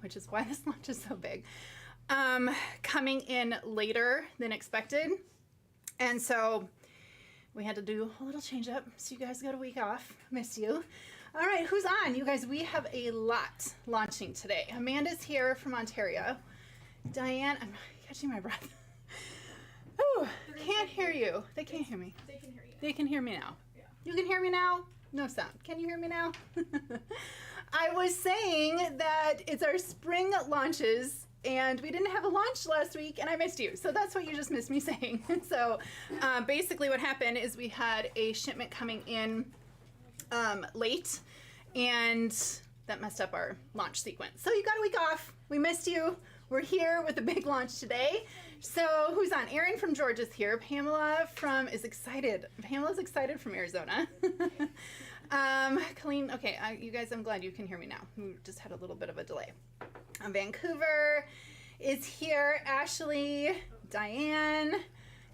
which is why this launch is so big, coming in later than expected. And so we had to do a little change up. So you guys got a week off. Missed you. All right, who's on? You guys, we have a lot launching today. Amanda's here from Ontario. Diane, I'm catching my breath. Oh, can't hear you. They can't hear me. They can hear you. They can hear me now. Yeah. You can hear me now? No sound. Can you hear me now? I was saying that it's our spring launches and we didn't have a launch last week and I missed you. So that's what you just missed me saying. So basically what happened is we had a shipment coming in late and that messed up our launch sequence. So you got a week off. We missed you. We're here with a big launch today. So who's on? Erin from Georgia's here. Pamela is excited. Pamela's excited from Arizona. Colleen, okay, you guys, I'm glad you can hear me now. We just had a little bit of a delay. Vancouver is here. Ashley, Diane,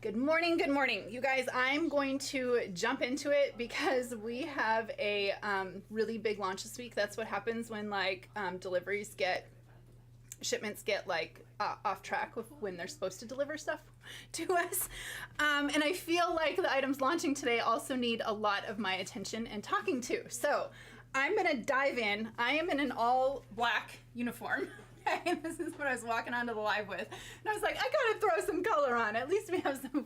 good morning, good morning. You guys, I'm going to jump into it because we have a really big launch this week. That's what happens when like shipments get like off track with when they're supposed to deliver stuff to us. And I feel like the items launching today also need a lot of my attention and talking to. So I'm gonna dive in. I am in an all black uniform. Okay, this is what I was walking onto the live with. And I was like, I gotta throw some color on. At least we have some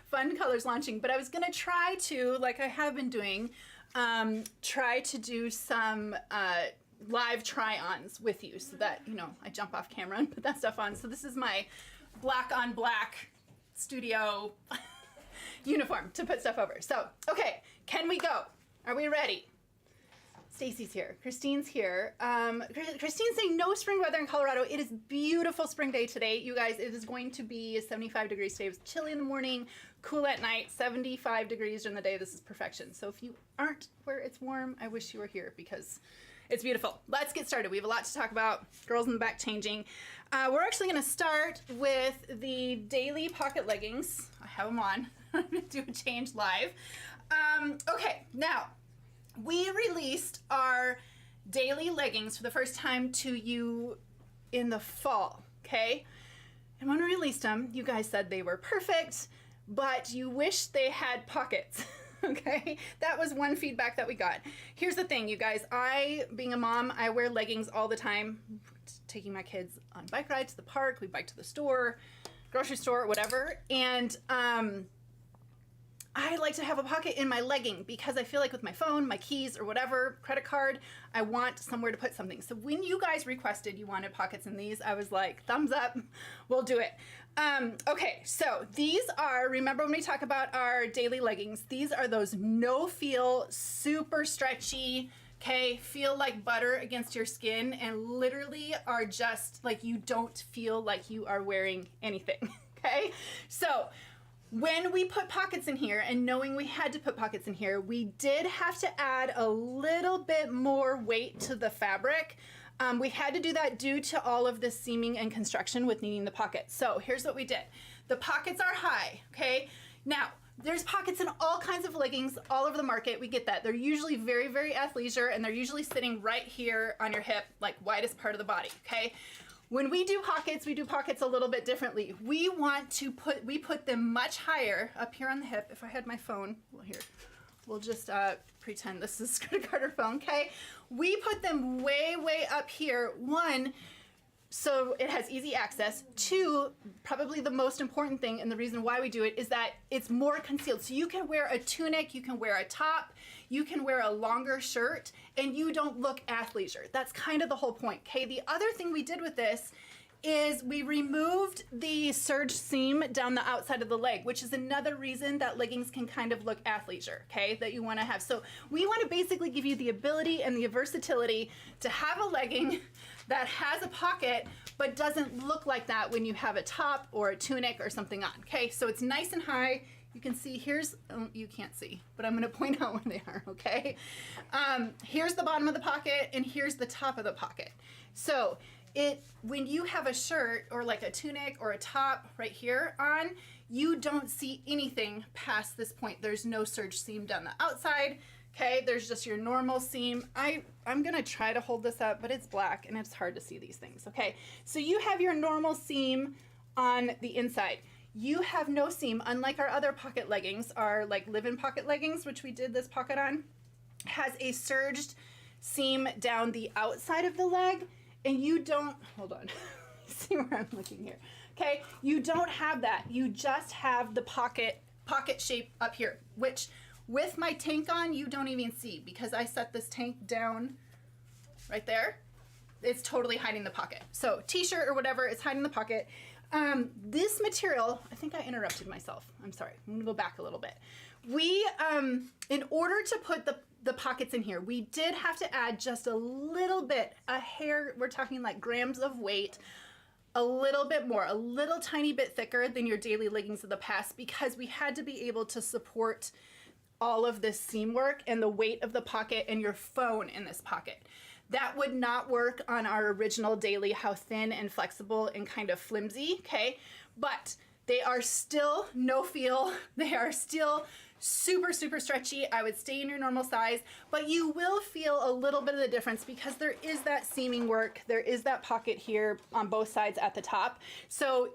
fun colors launching. But I was gonna try to, like I have been doing, try to do some live try-ons with you so that, you know, I jump off camera and put that stuff on. So this is my black on black studio uniform to put stuff over. So, okay, can we go? Are we ready? Stacy's here. Christine's here. Christine's saying no spring weather in Colorado. It is beautiful spring day today. You guys, it is going to be 75 degrees today. It was chilly in the morning, cool at night, 75 degrees during the day. This is perfection. So if you aren't where it's warm, I wish you were here because it's beautiful. Let's get started. We have a lot to talk about. Girls in the back changing. We're actually going to start with the daily pocket leggings. I have them on. I'm going to do a change live. Okay, now we released our daily leggings for the first time to you in the fall, okay? And when we released them, you guys said they were perfect, but you wish they had pockets. Okay, that was one feedback that we got. Here's the thing, you guys, being a mom, I wear leggings all the time, taking my kids on bike rides to the park, we bike to the store, grocery store, whatever, and I like to have a pocket in my legging because I feel like with my phone, my keys, or whatever, credit card, I want somewhere to put something. So when you guys requested you wanted pockets in these, I was like, thumbs up, we'll do it. Okay, so these are, remember when we talk about our daily leggings, these are those no-feel, super stretchy, okay, feel like butter against your skin and literally are just like you don't feel like you are wearing anything, okay? So when we put pockets in here and knowing we had to put pockets in here, we did have to add a little bit more weight to the fabric. We had to do that due to all of the seaming and construction with needing the pockets. So here's what we did. The pockets are high, okay? Now, there's pockets in all kinds of leggings all over the market. We get that. They're usually very, very athleisure and they're usually sitting right here on your hip, like widest part of the body, okay? When we do pockets a little bit differently. We put them much higher up here on the hip. If I had my phone, well here, we'll just pretend this is credit card or phone, okay? We put them way, way up here. One, so it has easy access. Two, probably the most important thing and the reason why we do it is that it's more concealed. So you can wear a tunic, you can wear a top, you can wear a longer shirt, and you don't look athleisure. That's kind of the whole point, okay? The other thing we did with this is we removed the serge seam down the outside of the leg, which is another reason that leggings can kind of look athleisure, okay, that you wanna have. So we wanna basically give you the ability and the versatility to have a legging that has a pocket, but doesn't look like that when you have a top or a tunic or something on, okay? So it's nice and high. You can see you can't see, but I'm gonna point out where they are, okay? Here's the bottom of the pocket and here's the top of the pocket. So when you have a shirt or like a tunic or a top right here on, you don't see anything past this point. There's no serge seam down the outside, Okay, there's just your normal seam. I'm gonna try to hold this up, but it's black and it's hard to see these things. Okay, so you have your normal seam on the inside. You have no seam, unlike our other pocket leggings, our like live-in pocket leggings, which we did this pocket on, has a surged seam down the outside of the leg, and you don't, hold on, see where I'm looking here. Okay, you don't have that. You just have the pocket shape up here, which with my tank on, you don't even see because I set this tank down right there. It's totally hiding the pocket. So t-shirt or whatever, it's hiding the pocket. This material, I think I interrupted myself. I'm sorry. I'm gonna go back a little bit. We, in order to put the pockets in here, we did have to add just a little bit, a hair, we're talking like grams of weight, a little bit more, a little tiny bit thicker than your daily leggings of the past, because we had to be able to support all of this seam work and the weight of the pocket and your phone in this pocket. That would not work on our original daily, how thin and flexible and kind of flimsy, okay? But they are still no feel. They are still super, super stretchy. I would stay in your normal size, but you will feel a little bit of the difference because there is that seaming work. There is that pocket here on both sides at the top. So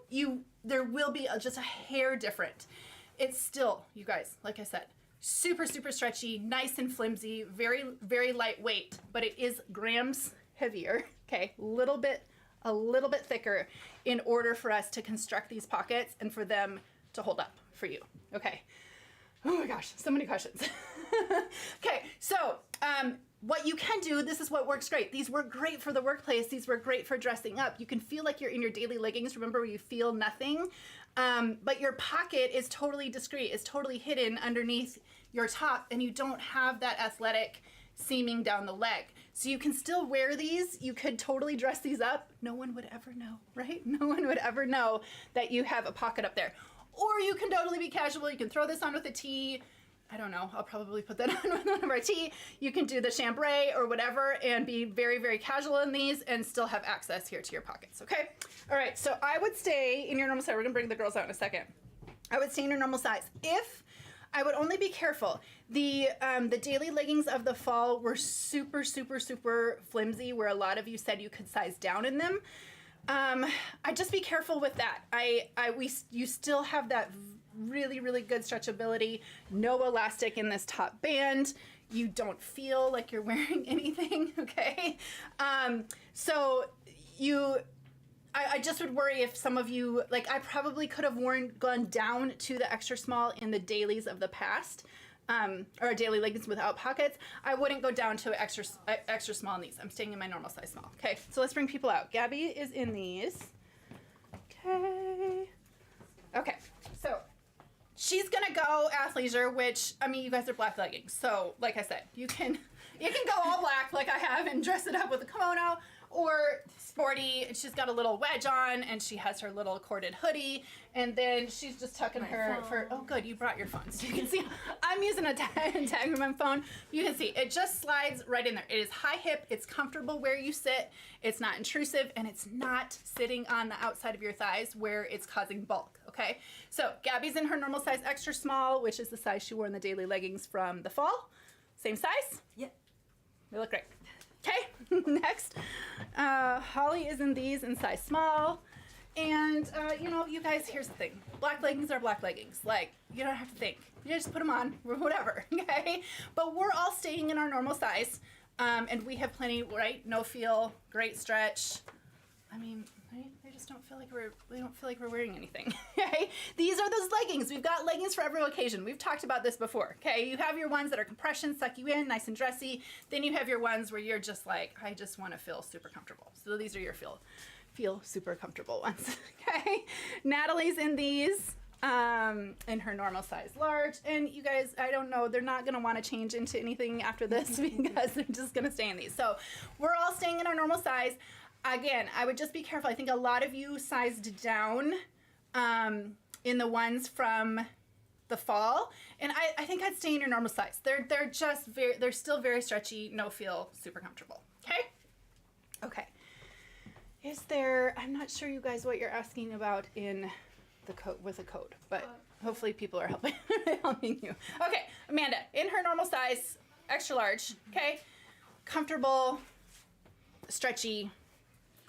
there will be just a hair different. It's still, you guys, like I said, super, super stretchy, nice and flimsy, very, very lightweight, but it is grams heavier, okay? A little bit thicker in order for us to construct these pockets and for them to hold up for you, okay? Oh my gosh, so many questions. Okay, so what you can do, this is what works great. These work great for the workplace. These work great for dressing up. You can feel like you're in your daily leggings. Remember where you feel nothing? But your pocket is totally discreet. It's totally hidden underneath your top, and you don't have that athletic seaming down the leg. So you can still wear these. You could totally dress these up. No one would ever know, right? No one would ever know that you have a pocket up there. Or you can totally be casual. You can throw this on with a tee. I don't know. I'll probably put that on with one of our tee. You can do the chambray or whatever and be very, very casual in these and still have access here to your pockets, okay? All right, so I would stay in your normal size. We're gonna bring the girls out in a second. I would stay in your normal size. If I would only be careful. The daily leggings of the fall were super, super, super flimsy, where a lot of you said you could size down in them. I'd just be careful with that. You still have that really, really good stretchability, no elastic in this top band. You don't feel like you're wearing anything, okay? So I just would worry if some of you, like I probably could have gone down to the extra small in the dailies of the past, or daily leggings without pockets. I wouldn't go down to extra small in these. I'm staying in my normal size small. Okay, so let's bring people out. Gabby is in these. Okay, so she's gonna go athleisure, which, I mean, you guys are black leggings. So like I said, you can go all black like I have and dress it up with a kimono, or sporty, and she's got a little wedge on, and she has her little corded hoodie, and then she's just tucking oh good, you brought your phone, so you can see, I'm using a tag with my phone. You can see, it just slides right in there. It is high hip, it's comfortable where you sit, it's not intrusive, and it's not sitting on the outside of your thighs where it's causing bulk, okay? So Gabby's in her normal size extra small, which is the size she wore in the daily leggings from the fall. Same size? Yep. They look great. Okay, next, Holly is in these in size small, and you know, you guys, here's the thing, black leggings are black leggings, like, you don't have to think, you just put them on, whatever, okay, but we're all staying in our normal size, and we have plenty, right, no feel, great stretch, I mean, right? They just don't feel like we're wearing anything, okay? These are those leggings. We've got leggings for every occasion. We've talked about this before, okay? You have your ones that are compression, suck you in, nice and dressy. Then you have your ones where you're just like, I just want to feel super comfortable. So these are your feel super comfortable ones, okay? Natalie's in these, in her normal size large. And you guys, I don't know, they're not going to want to change into anything after this because they're just going to stay in these. So we're all staying in our normal size. Again, I would just be careful. I think a lot of you sized down in the ones from the fall, and I think I'd stay in your normal size. They're still very stretchy, no feel, super comfortable. Okay. Is there? I'm not sure, you guys, what you're asking about in the code with a code, but hopefully people are helping you. Okay, Amanda, in her normal size extra large, okay? Comfortable, stretchy,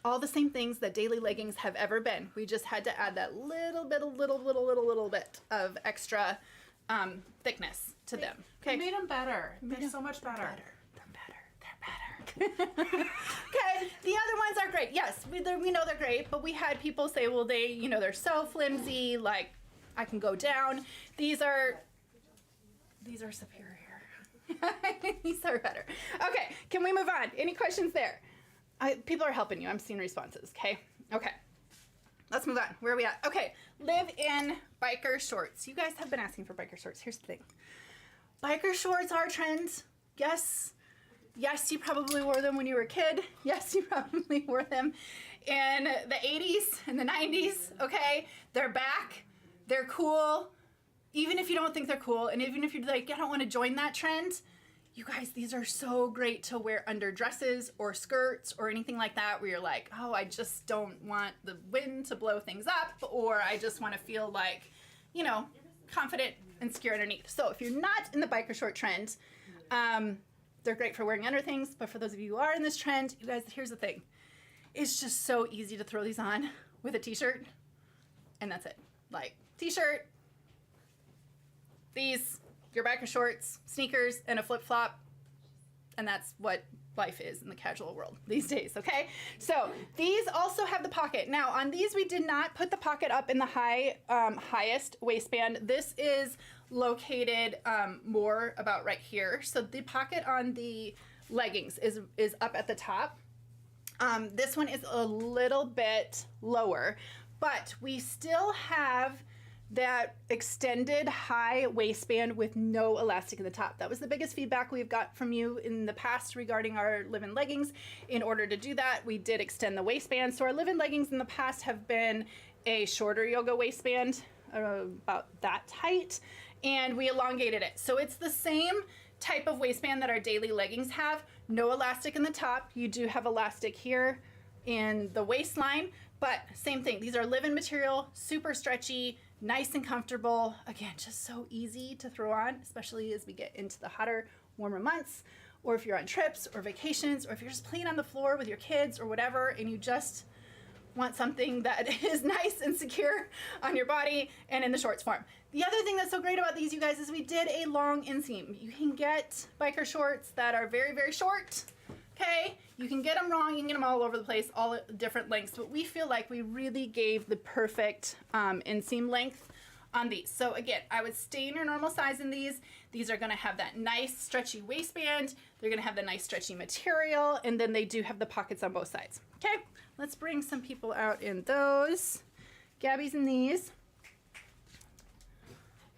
all the same things that daily leggings have ever been. We just had to add that little bit of extra thickness to them. Okay. We made them better. They're so much better. They're better. Okay, the other ones are great. Yes, we know they're great, but we had people say, well, they're so flimsy, like I can go down. These are superior. These are better. Okay, can we move on? Any questions there? People are helping you. I'm seeing responses. Okay. Let's move on. Where are we at? Okay. Live in biker shorts. You guys have been asking for biker shorts. Here's the thing. Biker shorts are a trend. Yes. Yes, you probably wore them when you were a kid. Yes, you probably wore them in the 80s and the 90s. Okay. They're back. They're cool. Even if you don't think they're cool, and even if you're like, I don't want to join that trend, you guys, these are so great to wear under dresses or skirts or anything like that where you're like, oh, I just don't want the wind to blow things up, or I just want to feel like, confident and secure underneath. So if you're not in the biker short trend, they're great for wearing under things, but for those of you who are in this trend, you guys, here's the thing. It's just so easy to throw these on with a t-shirt, and that's it. Like, t-shirt, these, your biker shorts, sneakers, and a flip-flop, and that's what life is in the casual world these days, okay? So these also have the pocket. Now, on these, we did not put the pocket up in the highest waistband. This is located more about right here. So the pocket on the leggings is up at the top. This one is a little bit lower, but we still have that extended high waistband with no elastic in the top. That was the biggest feedback we've got from you in the past regarding our live-in leggings. In order to do that, we did extend the waistband. So our live-in leggings in the past have been a shorter yoga waistband, about that height, and we elongated it. So it's the same type of waistband that our daily leggings have. No elastic in the top. You do have elastic here in the waistline, but same thing. These are live-in material, super stretchy, nice and comfortable. Again, just so easy to throw on, especially as we get into the hotter, warmer months, or if you're on trips or vacations, or if you're just playing on the floor with your kids or whatever, and you just want something that is nice and secure on your body and in the shorts form. The other thing that's so great about these, you guys, is we did a long inseam. You can get biker shorts that are very, very short. Okay, you can get them wrong, you can get them all over the place, all at different lengths, but we feel like we really gave the perfect inseam length on these. So again, I would stay in your normal size in these. These are gonna have that nice stretchy waistband, they're gonna have the nice stretchy material, and then they do have the pockets on both sides. Okay, let's bring some people out in those. Gabby's in these.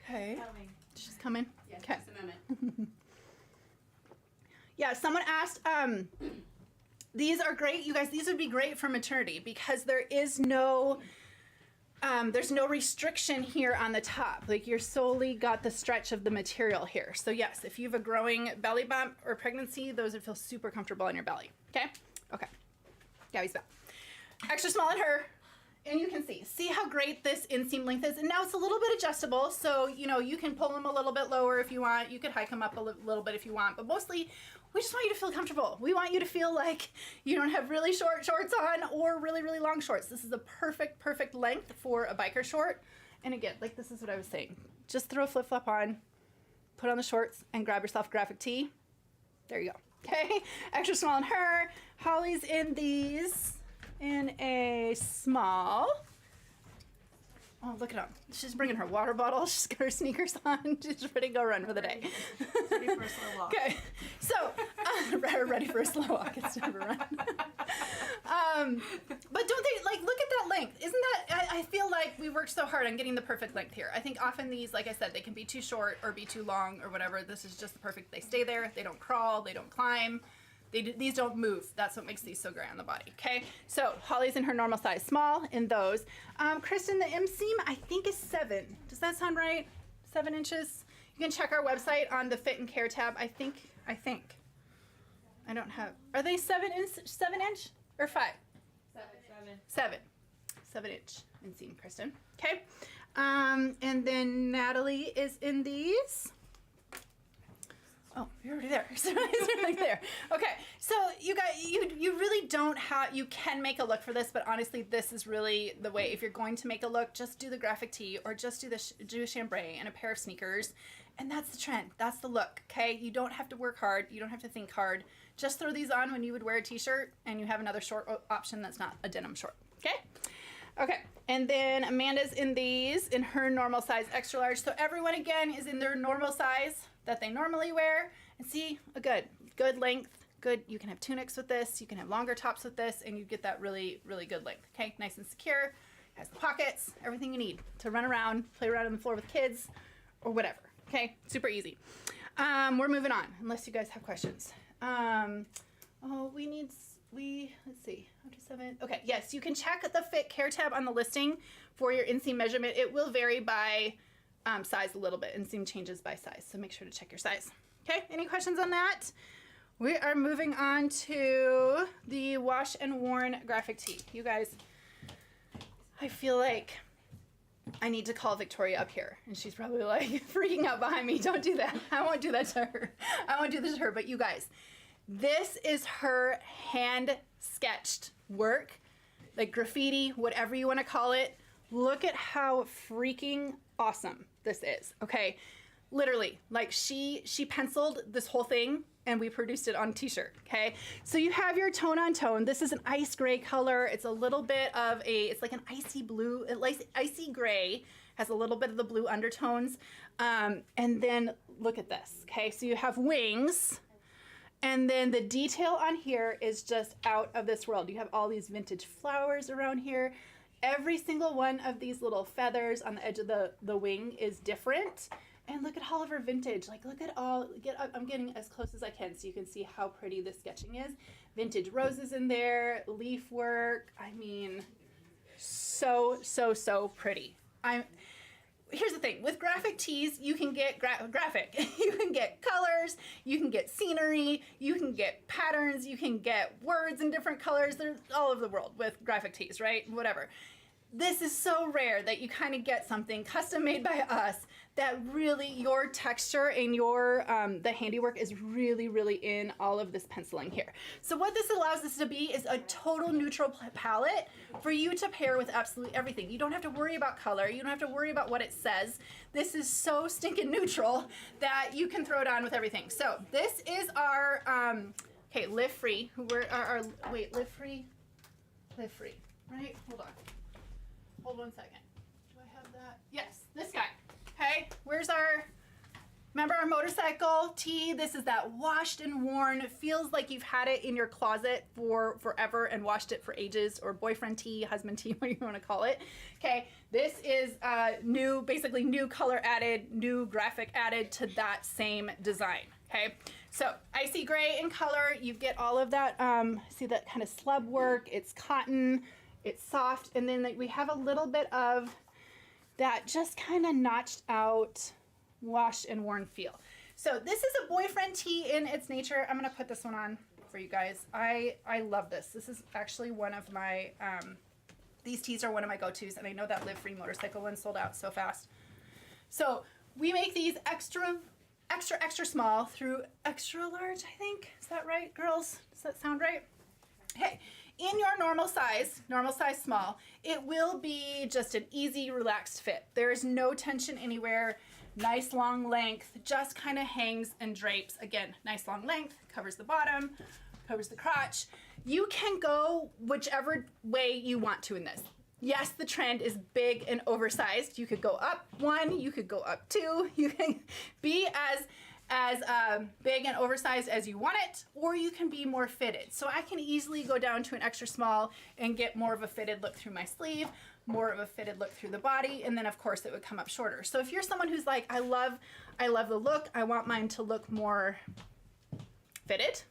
Okay, she's coming. Yeah, okay. just a moment. Yeah, someone asked, these are great, you guys, these would be great for maternity because there is no, there's no restriction here on the top. Like you're solely got the stretch of the material here. So yes, if you have a growing belly bump or pregnancy, those would feel super comfortable on your belly, okay? Okay, Gabby's back. Extra small on her. And you can see how great this inseam length is. And now it's a little bit adjustable. So, you can pull them a little bit lower if you want. You could hike them up a little bit if you want. But mostly, we just want you to feel comfortable. We want you to feel like you don't have really short shorts on or really, really long shorts. This is a perfect, perfect length for a biker short. And again, like this is what I was saying. Just throw a flip-flop on, put on the shorts, and grab yourself a graphic tee. There you go. Okay? Extra small on her. Holly's in these. In a small. Oh, look at her. She's bringing her water bottle. She's got her sneakers on. She's ready to go run for the day. Ready for a slow walk. Okay. So, ready for a slow walk. It's never run. But don't they, like, look at that length. Isn't that, I feel like we worked so hard on getting the perfect length here. I think often these, like I said, they can be too short or be too long or whatever. This is just the perfect, they stay there. They don't crawl. They don't climb. These don't move. That's what makes these so great on the body, okay? So Holly's in her normal size small in those. Kristen, the inseam I think is 7. Does that sound right? 7 inches? You can check our website on the Fit and Care tab. I think. I don't have, are they 7 inch or 5? 7 inch inseam, Kristen, okay? And then Natalie is in these. Oh, you're already there. It's right there. Okay, so you guys, you really don't have, you can make a look for this, but honestly, this is really the way. If you're going to make a look, just do the graphic tee or just do chambray and a pair of sneakers, and that's the trend. That's the look, okay? You don't have to work hard. You don't have to think hard. Just throw these on when you would wear a t-shirt, and you have another short option that's not a denim short, okay? Okay, and then Amanda's in these in her normal size, extra large. So everyone, again, is in their normal size that they normally wear, and see a good length, good. You can have tunics with this, you can have longer tops with this, and you get that really good length. Okay, nice and secure, has the pockets, everything you need to run around, play around on the floor with kids, or whatever. Okay, super easy. We're moving on, unless you guys have questions. Oh, let's see, up to 7. Okay, yes, you can check the fit care tab on the listing for your inseam measurement. It will vary by size a little bit. Inseam changes by size, so make sure to check your size. Okay, any questions on that? We are moving on to the wash and worn graphic tee. You guys, I feel like I need to call Victoria up here, and she's probably like freaking out behind me. Don't do that. I won't do that to her. I won't do this to her, but you guys, this is her hand sketched work, like graffiti, whatever you want to call it. Look at how freaking awesome this is. Okay, literally, like she penciled this whole thing and we produced it on a t-shirt. Okay, so you have your tone on tone. This is an ice gray color. It's a little bit of it's like an icy blue, icy gray, has a little bit of the blue undertones. And then look at this. Okay, so you have wings. And then the detail on here is just out of this world. You have all these vintage flowers around here. Every single one of these little feathers on the edge of the wing is different. And look at all of her vintage. Like, look at all, I'm getting as close as I can so you can see how pretty this sketching is. Vintage roses in there, leaf work. I mean, so pretty. Here's the thing, with graphic tees, you can get graphic. You can get colors, you can get scenery, you can get patterns, you can get words in different colors. They're all over the world with graphic tees, right? Whatever. This is so rare that you kind of get something custom made by us that really your texture and your the handiwork is really in all of this penciling here. So what this allows us to be is a total neutral palette for you to pair with absolutely everything. You don't have to worry about color. You don't have to worry about what it says. This is so stinking neutral that you can throw it on with everything. So this is our okay, live free. Live free, right? Hold one second. Do I have that? Yes, this guy. Okay, where's remember our motorcycle tee? This is that washed and worn. It feels like you've had it in your closet for forever and washed it for ages, or boyfriend tee, husband tee, what do you want to call it? Okay, this is basically new color added, new graphic added to that same design. Okay, so icy gray in color. You get all of that, see that kind of slub work. It's cotton, it's soft, and then we have a little bit of that just kind of notched out, washed and worn feel. So this is a boyfriend tee in its nature. I'm gonna put this one on for you guys. I love this. This is actually one of my, these tees are one of my go-tos, and I know that Live Free motorcycle one sold out so fast. So we make these extra small through extra large, I think. Is that right, girls? Does that sound right? Okay. In your normal size small, it will be just an easy, relaxed fit. There is no tension anywhere, nice long length, just kind of hangs and drapes. Again, nice long length, covers the bottom, covers the crotch. You can go whichever way you want to in this. Yes, the trend is big and oversized. You could go up 1, you could go up 2, you can be as big and oversized as you want it, or you can be more fitted. So I can easily go down to an extra small and get more of a fitted look through my sleeve, more of a fitted look through the body, and then of course it would come up shorter. So if you're someone who's like, I love the look, I want mine to look more fitted,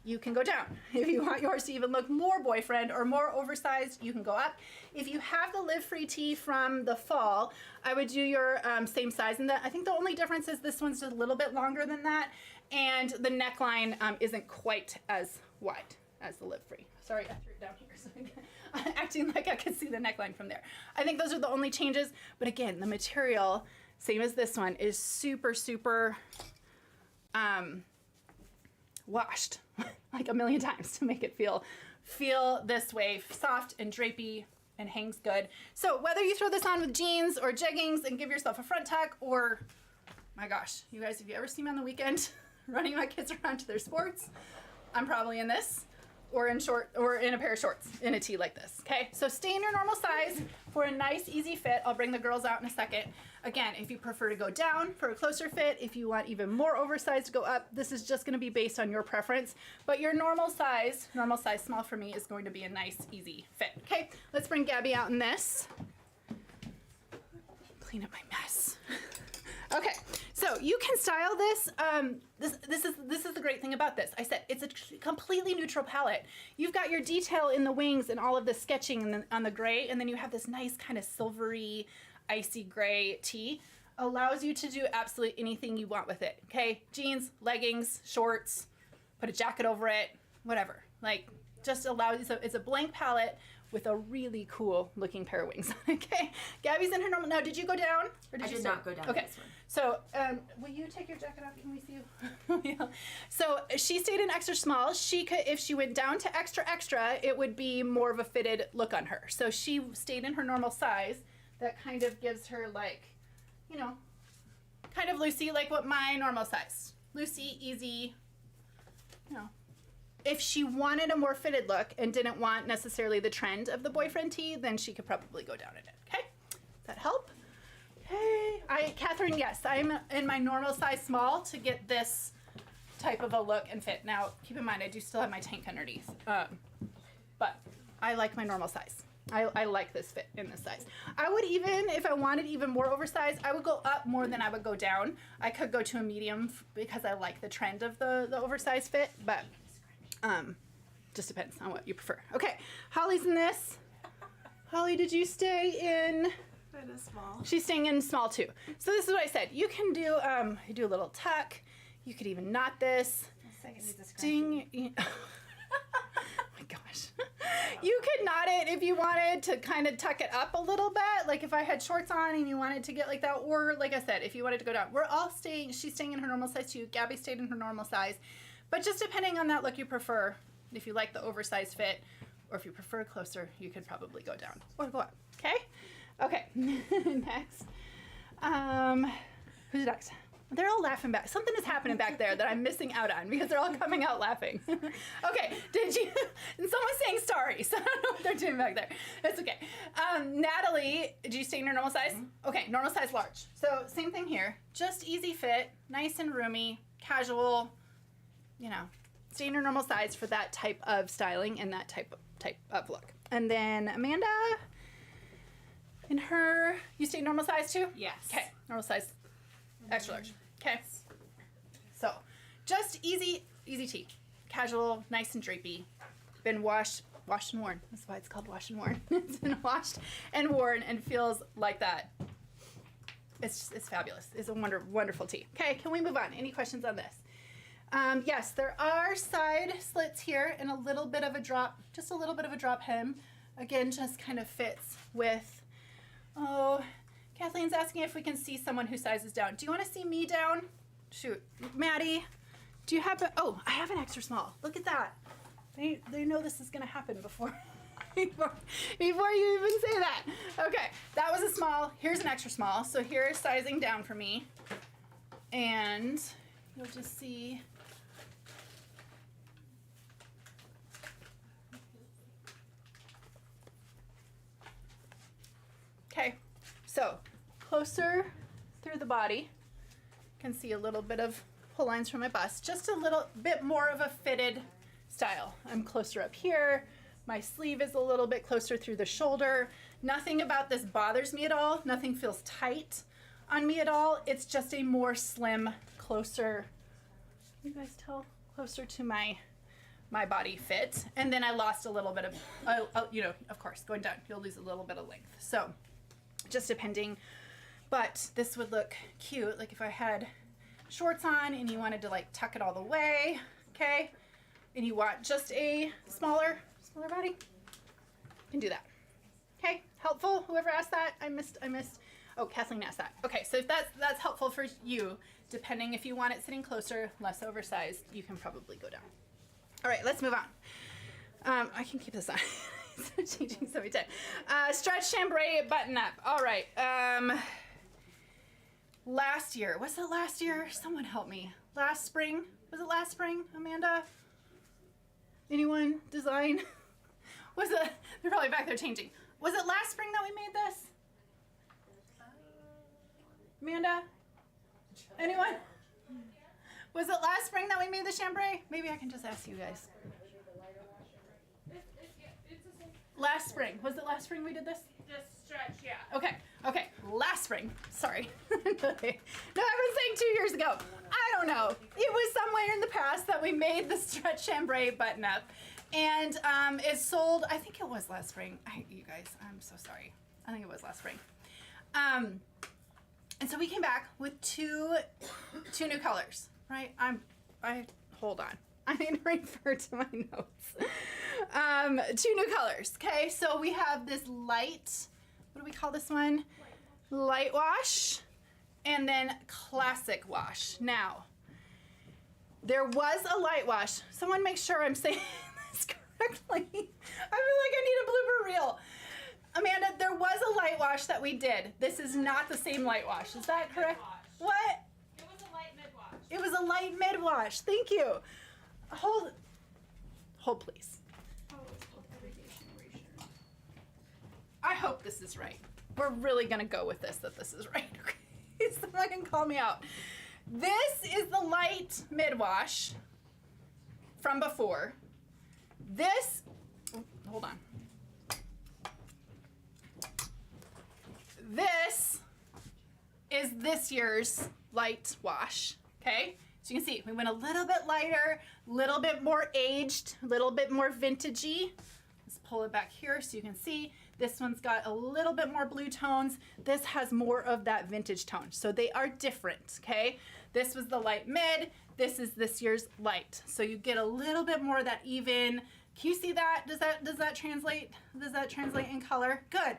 you can go down. If you want yours to even look more boyfriend or more oversized, you can go up. If you have the Live Free tee from the fall, I would do your same size. And I think the only difference is this one's just a little bit longer than that, and the neckline isn't quite as wide as the Live Free. Sorry, I threw it down here, so I'm acting like I could see the neckline from there. I think those are the only changes, but again, the material, same as this one, is super washed like a million times to make it feel this way, soft and drapey and hangs good. So whether you throw this on with jeans or jeggings and give yourself a front tuck, or my gosh, you guys, have you ever seen me on the weekend running my kids around to their sports? I'm probably in this, or in a pair of shorts in a tee like this. Okay, so stay in your normal size for a nice easy fit. I'll bring the girls out in a second. Again, if you prefer to go down for a closer fit, if you want even more oversized to go up, this is just going to be based on your preference. But your normal size small for me, is going to be a nice easy fit. Okay, let's bring Gabby out in this. Clean up my mess. Okay, so you can style this. This is the great thing about this. I said it's a completely neutral palette. You've got your detail in the wings and all of the sketching on the gray, and then you have this nice kind of silvery, icy gray tee. Allows you to do absolutely anything you want with it. Okay, jeans, leggings, shorts, put a jacket over it, whatever. Like, just allows. It's a blank palette with a really cool looking pair of wings. Okay, Gabby's in her normal. Now, did you go down? Or I did not go down. Okay, This one. so will you take your jacket off? Can we see you? Yeah. So she stayed in extra small. She could, if she went down to extra extra, it would be more of a fitted look on her. So she stayed in her normal size. That kind of gives her, like, you know, kind of Lucy, like what my normal size. Lucy, easy, you know. If she wanted a more fitted look and didn't want necessarily the trend of the boyfriend tee, then she could probably go down in it. Okay, does that help? Okay, Catherine, yes, I'm in my normal size small to get this type of a look and fit. Now, keep in mind, I do still have my tank underneath, but I like my normal size. I like this fit in this size. I would even, if I wanted even more oversized, I would go up more than I would go down. I could go to a medium because I like the trend of the oversized fit, but just depends on what you prefer. Okay, Holly's in this. Holly, did you stay in? It is small. She's staying in small too. So this is what I said. You can do, you do a little tuck. You could even knot this. Sting. Oh my gosh. You could knot it if you wanted to kind of tuck it up a little bit. Like if I had shorts on and you wanted to get like that, or like I said, if you wanted to go down. We're all staying, she's staying in her normal size too. Gabby stayed in her normal size. But just depending on that look you prefer, if you like the oversized fit, or if you prefer closer, you could probably go down or go up. Okay? Okay. Next. Who's next? They're all laughing back. Something is happening back there that I'm missing out on because they're all coming out laughing. Okay, did you? And someone's saying sorry, so I don't know what they're doing back there. That's okay. Natalie, did you stay in your normal size? Mm-hmm. Okay, normal size large. So same thing here. Just easy fit, nice and roomy, casual. You know, stay in your normal size for that type of styling and that type of look. And then Amanda, in her, you stay normal size too? Yes. Okay, normal size, extra large. Okay. So, just easy tee. Casual, nice and drapey. Been washed and worn. That's why it's called wash and worn. It's been washed and worn and feels like that. It's fabulous. It's a wonderful tee. Okay, can we move on? Any questions on this? Yes, there are side slits here and a little bit of a drop, just a little bit of a drop hem. Again, just kind of fits with, oh, Kathleen's asking if we can see someone who sizes down. Do you want to see me down? Shoot. Maddie, do you have oh, I have an extra small. Look at that. They know this is going to happen before you even say that. Okay, that was a small. Here's an extra small. So here's sizing down for me. And you'll just see. Okay, so closer through the body, can see a little bit of pull lines from my bust, just a little bit more of a fitted style. I'm closer up here, my sleeve is a little bit closer through the shoulder. Nothing about this bothers me at all, nothing feels tight on me at all. It's just a more slim, closer, you guys tell, closer to my body fit. And then I lost a little bit of, you know, of course, going down, you'll lose a little bit of length. So just depending, but this would look cute, like if I had shorts on and you wanted to like tuck it all the way, okay, and you want just a smaller body, you can do that. Okay, helpful, whoever asked that, I missed. Oh, Kathleen asked that. Okay, so if that's helpful for you, depending if you want it sitting closer, less oversized, you can probably go down. All right, let's move on. I can keep this on. It's changing so many times. Stretch chambray button up. All right. Last year, was it last year? Someone help me. Last spring? Was it last spring, Amanda? Anyone? Design? Was it? They're probably back there changing. Was it last spring that we made this? Amanda? Anyone? Was it last spring that we made the chambray? Maybe I can just ask you guys. Last spring. Was it last spring we did this? Just stretch, yeah. Okay. Last spring. Sorry. No, I've been saying 2 years ago. I don't know. It was somewhere in the past that we made the stretch chambray button up. And it sold, I think it was last spring. You guys, I'm so sorry. I think it was last spring. And so we came back with two new colors, right? Hold on. I need to refer to my notes. 2 new colors, okay? So we have this light, what do we call this one? Light wash, and then classic wash. Now, there was a light wash. Someone make sure I'm saying this correctly. I feel like I need a blooper reel. Amanda, there was a light wash that we did. This is not the same light wash. Is that correct? What? It was a light mid wash. It was a light mid wash. Thank you. Hold please. I hope this is right. We're really gonna go with this, that this is right. Okay, someone can call me out. This is the light mid wash from before. This, hold on. This is this year's light wash, okay? So you can see, we went a little bit lighter, a little bit more aged, a little bit more vintagey. Let's pull it back here so you can see. This one's got a little bit more blue tones. This has more of that vintage tone. So they are different, okay? This was the light mid. This is this year's light. So you get a little bit more of that even. Can you see that? Does that translate? Does that translate in color? Good.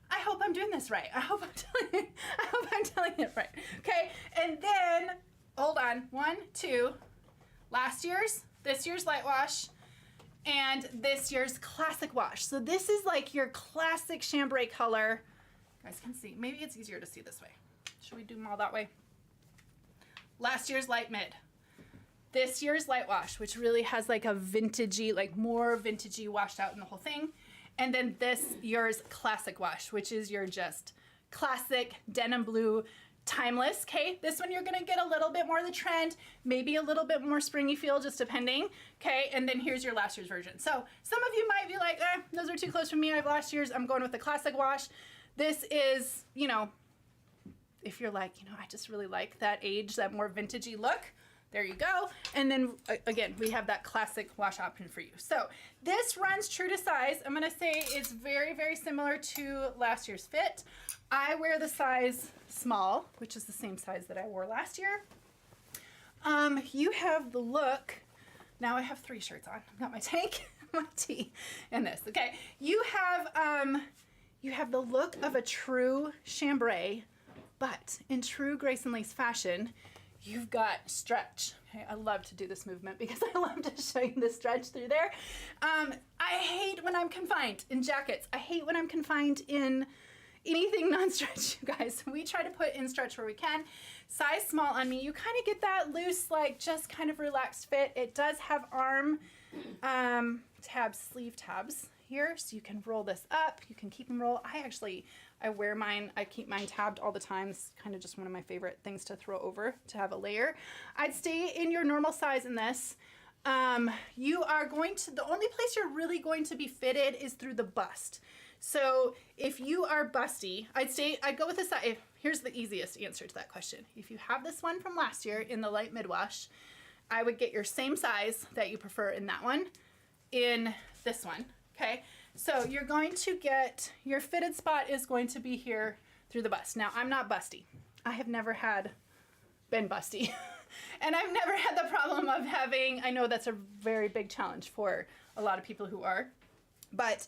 I hope I'm doing this right. I hope I'm telling it right. Okay, and then, hold on, 1, 2, last year's, this year's light wash, and this year's classic wash. So this is like your classic chambray color. You guys can see, maybe it's easier to see this way. Should we do them all that way? Last year's light mid. This year's light wash, which really has like a vintagey, like more vintagey washed out in the whole thing. And then this year's classic wash, which is your just classic denim blue, timeless, okay? This one you're gonna get a little bit more of the trend, maybe a little bit more springy feel, just depending, okay? And then here's your last year's version. So some of you might be like, those are too close for me, I have last year's, I'm going with the classic wash. This is, you know, if you're like, you know, I just really like that age, that more vintagey look, there you go. And then again, we have that classic wash option for you. So this runs true to size. I'm gonna say it's very, very similar to last year's fit. I wear the size small, which is the same size that I wore last year. You have the look, now I have 3 shirts on. I've got my tank, my tee, and this, okay? You have the look of a true chambray, but in true Grace and Lace fashion, you've got stretch. Okay, I love to do this movement because I love to show you the stretch through there. I hate when I'm confined in jackets. I hate when I'm confined in anything non-stretch, you guys. We try to put in stretch where we can. Size small on me. You kind of get that loose, like just kind of relaxed fit. It does have arm tabs, sleeve tabs here, so you can roll this up. You can keep them roll. I wear mine, I keep mine tabbed all the time. It's kind of just one of my favorite things to throw over to have a layer. I'd stay in your normal size in this. You are going to, the only place you're really going to be fitted is through the bust. So if you are busty, I'd go with the size. Here's the easiest answer to that question. If you have this one from last year in the light mid wash, I would get your same size that you prefer in that one in this one, okay? So you're going to get, your fitted spot is going to be here through the bust. Now, I'm not busty. I have never been busty. And I've never had the problem of having, I know that's a very big challenge for a lot of people who are, but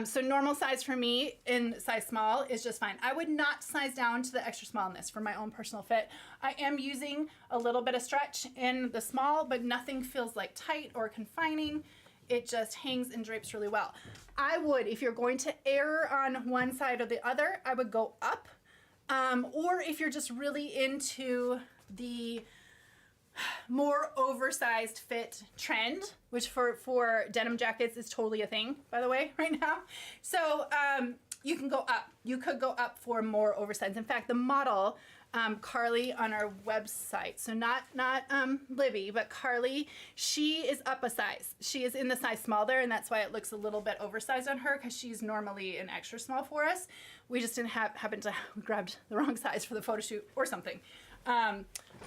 So normal size for me in size small is just fine. I would not size down to the extra small in this for my own personal fit. I am using a little bit of stretch in the small, but nothing feels like tight or confining. It just hangs and drapes really well. I would, if you're going to err on one side or the other, I would go up. Or if you're just really into the more oversized fit trend, which for denim jackets is totally a thing, by the way, right now. So you can go up. You could go up for more oversized. In fact, the model, Carly on our website, so not Libby, but Carly, she is up a size. She is in the size small there, and that's why it looks a little bit oversized on her, because she's normally an extra small for us. We just didn't happen to grabbed the wrong size for the photo shoot or something.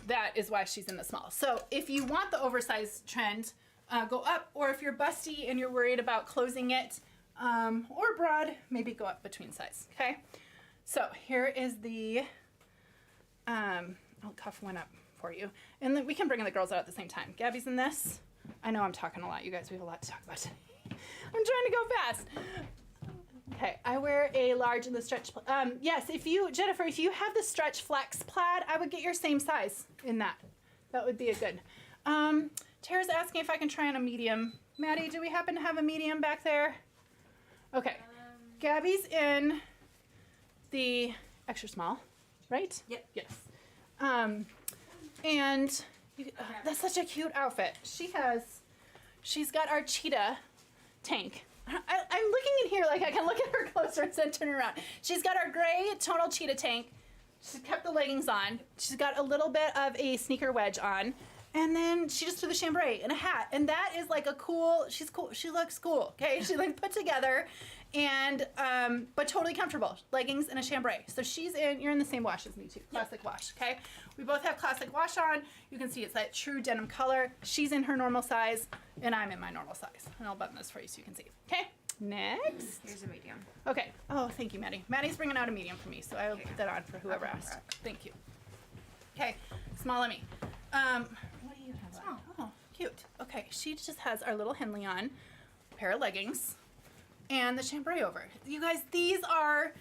That is why she's in the small. So if you want the oversized trend, go up, or if you're busty and you're worried about closing it, or broad, maybe go up between size, okay? So here is the, I'll cuff one up for you. And then we can bring the girls out at the same time. Gabby's in this. I know I'm talking a lot, you guys. We have a lot to talk about today. I'm trying to go fast. Okay, I wear a large in the stretch. Yes, Jennifer, if you have the stretch flex plaid, I would get your same size in that. That would be a good. Tara's asking if I can try on a medium. Maddie, do we happen to have a medium back there? Okay, Gabby's in the extra small, right? Yep. Yes. And that's such a cute outfit. She's got our cheetah tank. I'm looking in here like I can look at her closer and then turn around. She's got our gray tonal cheetah tank. She's kept the leggings on. She's got a little bit of a sneaker wedge on. And then she just threw the chambray and a hat. And that is like a cool, she's cool. She looks cool, okay? She's like put together and, but totally comfortable. Leggings and a chambray. So you're in the same wash as me too. Classic wash, okay? We both have classic wash on. You can see it's that true denim color. She's in her normal size and I'm in my normal size. And I'll button this for you so you can see. Okay, next. Here's a medium. Okay, oh, thank you, Maddie. Maddie's bringing out a medium for me, so I will put that on for whoever asked. Thank you. Okay, small Emmy. What do you have on? Oh, cute. Okay, she just has our little Henley on, pair of leggings, and the chambray over. You guys, these are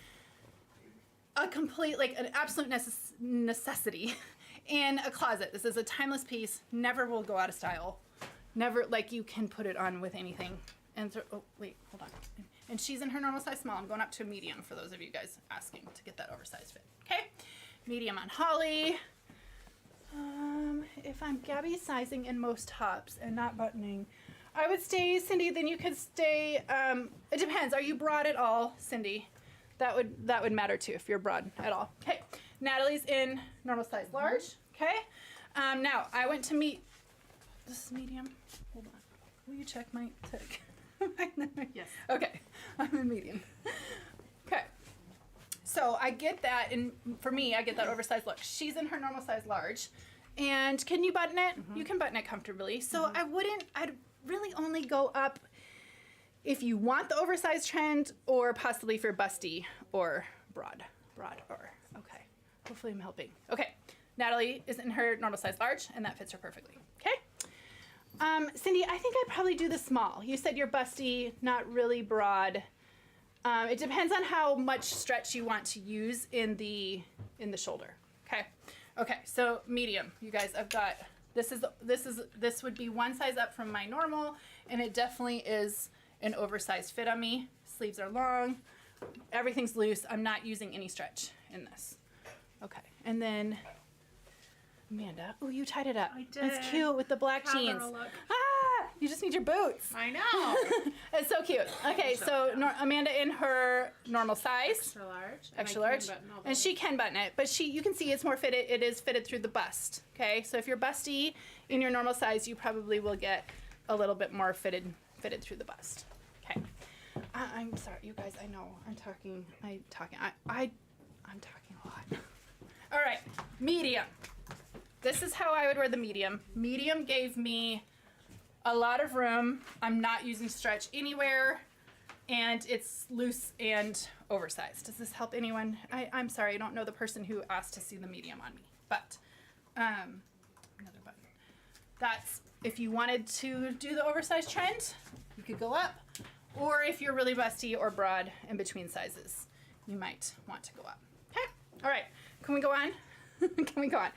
a complete, like an absolute necessity in a closet. This is a timeless piece, never will go out of style. Never, like you can put it on with anything. And oh, wait, hold on. And she's in her normal size small. I'm going up to a medium for those of you guys asking to get that oversized fit. Okay, medium on Holly. If I'm Gabby sizing in most tops and not buttoning, I would stay, Cindy, then you could stay, it depends. Are you broad at all, Cindy? That would matter too if you're broad at all. Okay, Natalie's in normal size large. Okay, now I went to meet, this is medium. Hold on, will you check my tick? Yes. Okay, I'm in medium. Okay, so I get that, and for me, I get that oversized look. She's in her normal size large, and can you button it? You can button it comfortably. So I'd really only go up if you want the oversized trend, or possibly if you're busty or broad, or, okay. Hopefully I'm helping. Okay, Natalie is in her normal size large, and that fits her perfectly. Okay. Cindy, I think I'd probably do the small. You said you're busty, not really broad. It depends on how much stretch you want to use in the shoulder. Okay, so medium. You guys, I've got, this would be one size up from my normal, and it definitely is an oversized fit on me. Sleeves are long, everything's loose. I'm not using any stretch in this. Okay, and then Amanda, oh, you tied it up. I did. That's cute with the black jeans. Ah, you just need your boots. I know. It's so cute. Okay, so Amanda in her normal size. Extra large. Extra large. And she can button it, but you can see it's more fitted. It is fitted through the bust. Okay, so if you're busty in your normal size, you probably will get a little bit more fitted through the bust. Okay. I'm sorry, you guys. I know I'm talking a lot. All right, medium. This is how I would wear the medium. Medium gave me a lot of room. I'm not using stretch anywhere, and it's loose and oversized. Does this help anyone? I'm sorry, I don't know the person who asked to see the medium on me, but another button. That's, if you wanted to do the oversized trend, you could go up, Or if you're really busty or broad in between sizes, you might want to go up. Okay, all right, can we go on? Can we go on?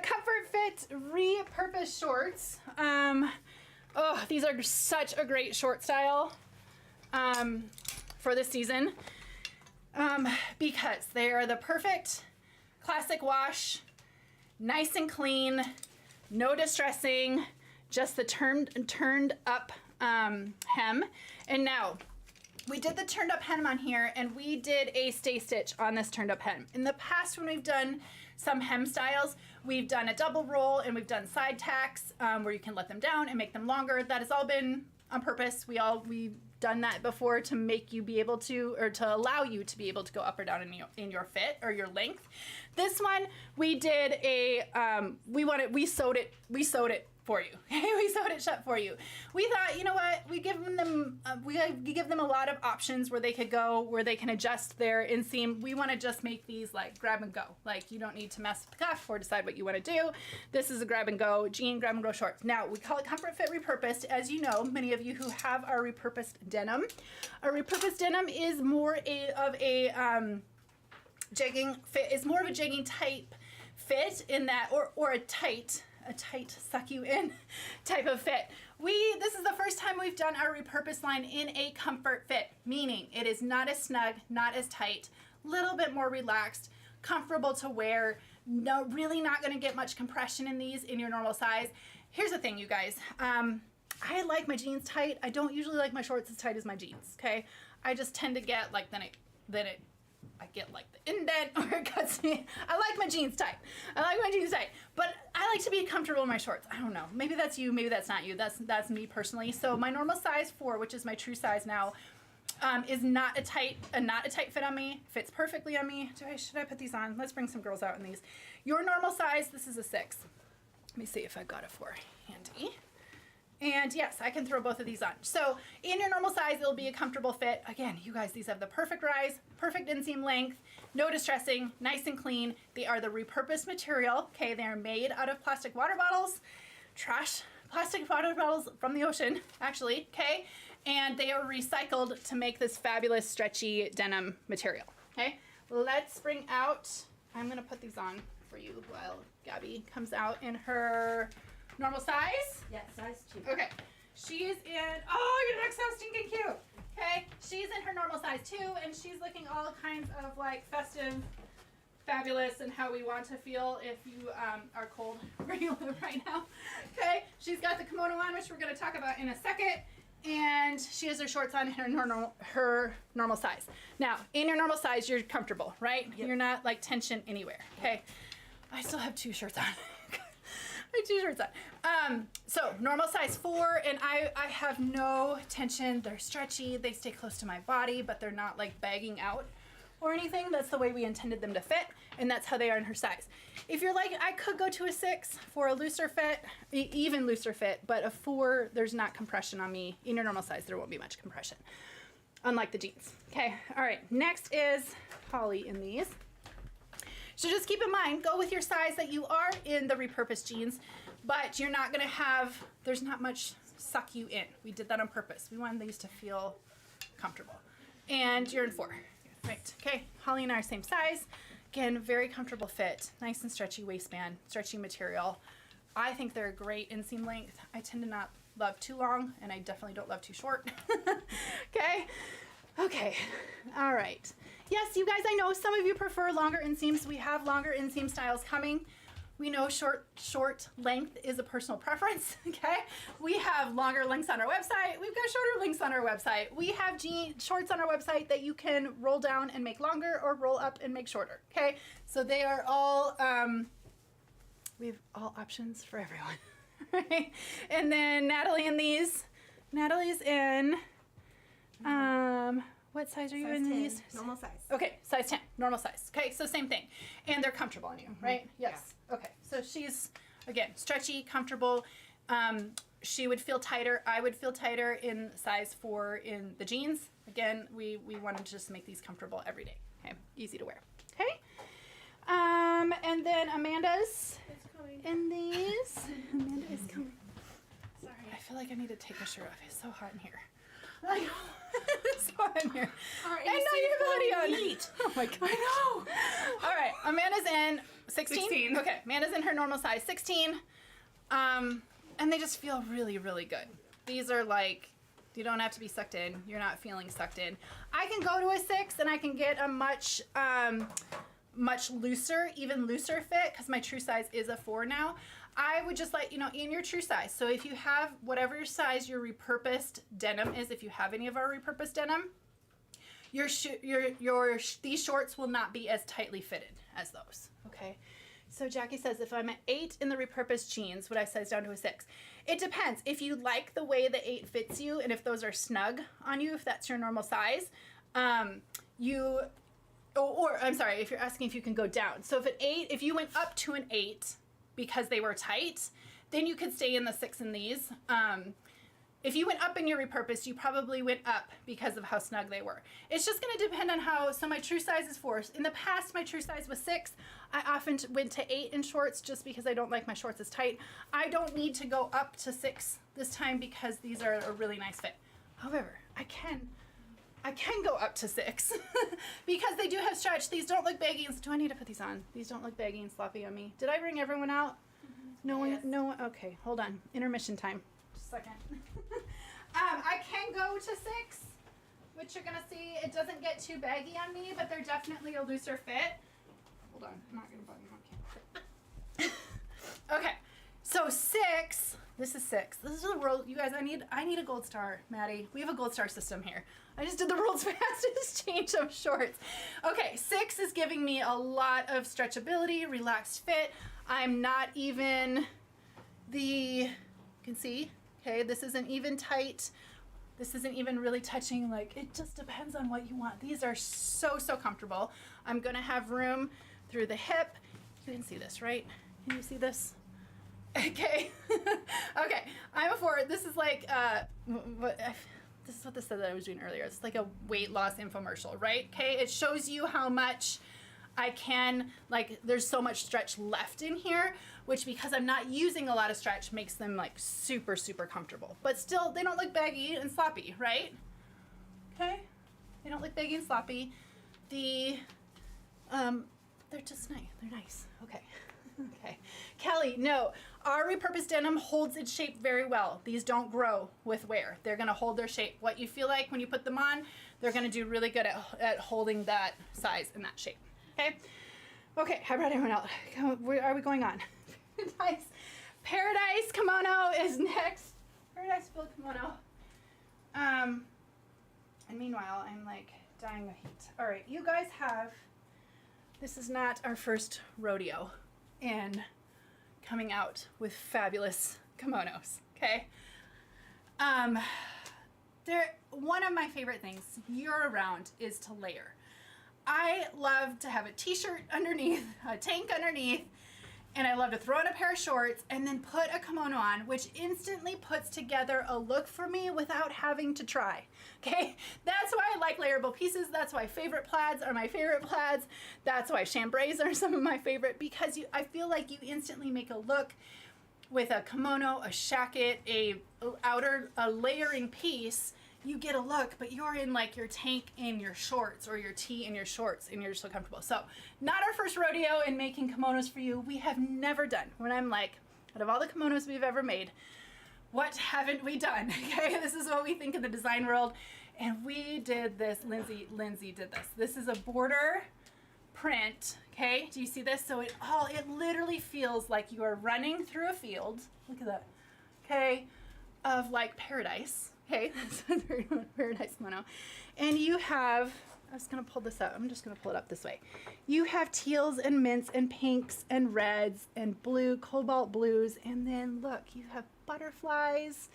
Comfort Fit repurposed shorts. Oh, these are such a great short style for this season because they are the perfect classic wash, nice and clean, no distressing, just the turned up hem. And now, we did the turned up hem on here, and we did a stay stitch on this turned up hem. In the past, when we've done some hem styles, we've done a double roll and we've done side tacks where you can let them down and make them longer. That has all been on purpose. We've done that before to make you be able to, or to allow you to be able to go up or down in your fit or your length. This one, we did a, we sewed it for you. We sewed it shut for you. We thought, you know what, we give them a lot of options where they could go, where they can adjust their inseam. We want to just make these like grab and go. Like you don't need to mess with the cuff or decide what you want to do. This is a grab and go jean, grab and go shorts. Now we call it Comfort Fit Repurposed. As you know, many of you who have our repurposed denim. Our repurposed denim is more of a jegging fit, is more of a jegging type fit in that, or a tight suck you in type of fit. This is the first time we've done our repurposed line in a comfort fit, meaning it is not as snug, not as tight, little bit more relaxed, comfortable to wear, no, really not going to get much compression in these in your normal size. Here's the thing, you guys. I like my jeans tight. I don't usually like my shorts as tight as my jeans, okay? I just tend to get like, I get like the indent or it cuts me. I like my jeans tight. But I like to be comfortable in my shorts. I don't know. Maybe that's you. Maybe that's not you. That's me personally. So my normal size 4, which is my true size now, is not a tight fit on me. Fits perfectly on me. Should I put these on? Let's bring some girls out in these. Your normal size, this is a 6. Let me see if I've got a 4 handy. And yes, I can throw both of these on. So in your normal size, it'll be a comfortable fit. Again, you guys, these have the perfect rise, perfect inseam length, no distressing, nice and clean. They are the repurposed material. Okay, they're made out of plastic water bottles, plastic water bottles from the ocean, actually, okay? And they are recycled to make this fabulous stretchy denim material, okay? Let's bring out, I'm gonna put these on for you while Gabby comes out in her normal size? Yeah, size 2. Okay. She's in, oh, your neck's so stinking cute. Okay. She's in her normal size too, and she's looking all kinds of like festive, fabulous, and how we want to feel if you are cold where you live right now. Okay. She's got the kimono on, which we're going to talk about in a second. And she has her shorts on in her normal size. Now, in your normal size, you're comfortable, right? Yep. You're not like tension anywhere. Okay. I still have 2 shirts on. My 2 shirts on. So normal size 4, and I have no tension. They're stretchy. They stay close to my body, but they're not like bagging out or anything. That's the way we intended them to fit, and that's how they are in her size. If you're like, I could go to a 6 for a looser fit, even looser fit, but a 4, there's not compression on me. In your normal size, there won't be much compression, unlike the jeans. Okay, all right, next is Holly in these. So just keep in mind, go with your size that you are in the repurposed jeans, but you're not gonna have, there's not much suck you in. We did that on purpose. We wanted these to feel comfortable. And you're in 4, right? Okay, Holly and I are same size. Again, very comfortable fit, nice and stretchy waistband, stretchy material. I think they're a great inseam length. I tend to not love too long, and I definitely don't love too short. Okay, all right. Yes, you guys, I know some of you prefer longer inseams. We have longer inseam styles coming. We know short length is a personal preference, okay? We have longer lengths on our website. We've got shorter lengths on our website. We have shorts on our website that you can roll down and make longer or roll up and make shorter, okay? So they are all, we have all options for everyone, right? And then Natalie in these. Natalie's in, what size are you in 10, these? normal size. Okay, size 10, normal size. Okay, so same thing. And they're comfortable on you, right? Yes. Yeah. Okay, so she's, again, stretchy, comfortable. She would feel tighter. I would feel tighter in size 4 in the jeans. Again, we wanted to just make these comfortable every day. Okay, easy to wear. Okay. And then Amanda's in these. Amanda is coming. Sorry. I feel like I need to take my shirt off. It's so hot in here. Like, so in here. All right, And now you have a hoodie on. neat. Oh my god. I know. All right, Amanda's in 16? 16. Okay, Amanda's in her normal size 16. And they just feel really, really good. These are like, you don't have to be sucked in. You're not feeling sucked in. I can go to a 6 and I can get a much looser, even looser fit, because my true size is a 4 now. I would just let you know in your true size. So if you have whatever your size your repurposed denim is, if you have any of our repurposed denim, these shorts will not be as tightly fitted as those. Okay. So Jackie says, if I'm an 8 in the repurposed jeans, would I size down to a 6? It depends. If you like the way the 8 fits you, and if those are snug on you, if that's your normal size, I'm sorry, if you're asking if you can go down. So if you went up to an 8 because they were tight, then you could stay in the 6 in these. If you went up in your repurposed, you probably went up because of how snug they were. It's just going to depend on so my true size is 4. In the past, my true size was 6. I often went to 8 in shorts just because I don't like my shorts as tight. I don't need to go up to 6 this time because these are a really nice fit. However, I can go up to 6 because they do have stretch. These don't look baggy. Do I need to put these on? These don't look baggy and sloppy on me. Did I bring everyone out? No one, no one. Okay, hold on. Intermission time. Just a second. I can go to 6, which you're gonna see. It doesn't get too baggy on me, but they're definitely a looser fit. Hold on, I'm not gonna button on camera. Okay, so 6. This is 6. This is the world, you guys. I need a gold star, Maddie. We have a gold star system here. I just did the world's fastest change of shorts. Okay, 6 is giving me a lot of stretchability, relaxed fit. I'm not even you can see. Okay, this isn't even tight. This isn't even really touching. Like, it just depends on what you want. These are so, so comfortable. I'm gonna have room through the hip. You can see this, right? Can you see this? Okay. Okay, I'm a 4. This is like, this is what this said that I was doing earlier. It's like a weight loss infomercial, right? Okay, it shows you how much I can, like, there's so much stretch left in here, which because I'm not using a lot of stretch makes them like super, super comfortable. But still, they don't look baggy and sloppy, right? Okay, they don't look baggy and sloppy. They're just nice. They're nice. Okay. Okay. Kelly, no, our repurposed denim holds its shape very well. These don't grow with wear. They're going to hold their shape. What you feel like when you put them on, they're going to do really good at holding that size and that shape. Okay. Okay. How about everyone else? Where are we going on? Paradise Kimono is next. Paradise Field Kimono. And meanwhile, I'm like dying of heat. All right. You guys this is not our first rodeo in coming out with fabulous kimonos. Okay. One of my favorite things year round is to layer. I love to have a t-shirt underneath, a tank underneath, and I love to throw on a pair of shorts and then put a kimono on, which instantly puts together a look for me without having to try. Okay, that's why I like layerable pieces. That's why favorite plaids are my favorite plaids. That's why chambrays are some of my favorite, because I feel like you instantly make a look with a kimono, a shacket, a layering piece. You get a look, but you're in like your tank in your shorts or your tee in your shorts and you're so comfortable. So not our first rodeo in making kimonos for you. We have never done, when I'm like, out of all the kimonos we've ever made, what haven't we done? Okay, this is what we think in the design world. And we did this, Lindsay did this. This is a border print, okay? Do you see this? So it literally feels like you are running through a field. Look at that, okay? Of like paradise. Okay, that's paradise kimono. And you have, I was gonna pull this up. I'm just gonna pull it up this way. You have teals and mints and pinks and reds and blue, cobalt blues. And then look, you have butterflies,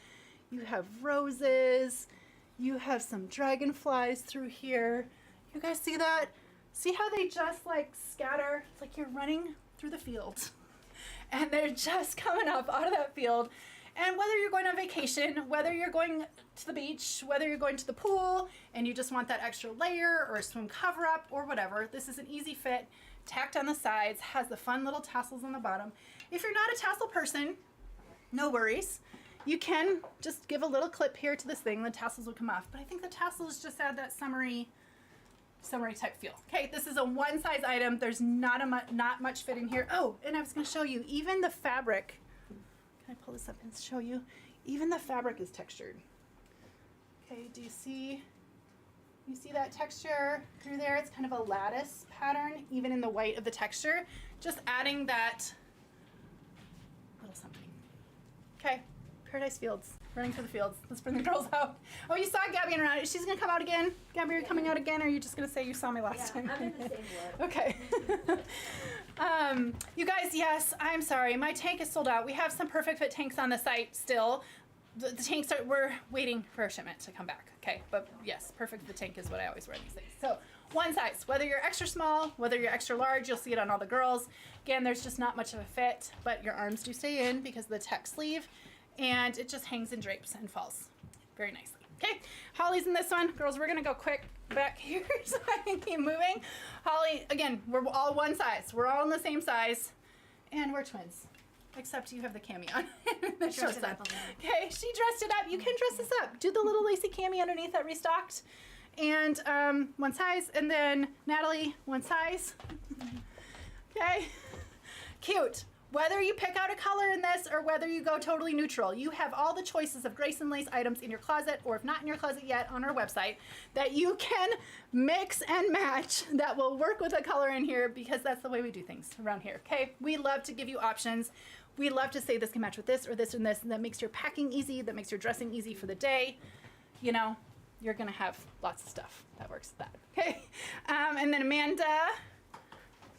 you have roses, you have some dragonflies through here. You guys see that? See how they just like scatter? It's like you're running through the field and they're just coming up out of that field. And whether you're going on vacation, whether you're going to the beach, whether you're going to the pool, and you just want that extra layer or a swim cover up or whatever, this is an easy fit, tacked on the sides, has the fun little tassels on the bottom. If you're not a tassel person, no worries. You can just give a little clip here to this thing, the tassels will come off, but I think the tassels just add that summery type feel. Okay, this is a one size item. There's not much fit in here. Oh, and I was gonna show you, even the fabric, can I pull this up and show you? Even the fabric is textured. Okay, do you see that texture through there? It's kind of a lattice pattern, even in the white of the texture. Just adding that little something. Okay, Paradise Fields, running for the fields. Let's bring the girls out. Oh, you saw Gabby and around. She's gonna come out again. Gabby, are you coming out again, or are you just gonna say you saw me last time? I'm in the same look. Okay. You guys, yes, I'm sorry. My tank is sold out. We have some perfect fit tanks on the site still. The tanks we're waiting for a shipment to come back. Okay, but yes, perfect fit tank is what I always wear these days. So one size, whether you're extra small, whether you're extra large, you'll see it on all the girls. Again, there's just not much of a fit, but your arms do stay in because of the tech sleeve, and it just hangs and drapes and falls very nicely. Okay, Holly's in this one. Girls, we're gonna go quick back here so I can keep moving. Holly, again, we're all one size. We're all in the same size, and we're twins. Except you have the cami on. The shorts on. Okay, she dressed it up. You can dress this up. Do the little lacy cami underneath that restocked. And one size. And then Natalie, one size. Okay, cute. Whether you pick out a color in this or whether you go totally neutral, you have all the choices of Grace and Lace items in your closet, or if not in your closet yet, on our website, that you can mix and match that will work with a color in here, because that's the way we do things around here, okay? We love to give you options. We love to say this can match with this or this and this, and that makes your packing easy, that makes your dressing easy for the day. You know, you're gonna have lots of stuff that works with that, okay? And then Amanda,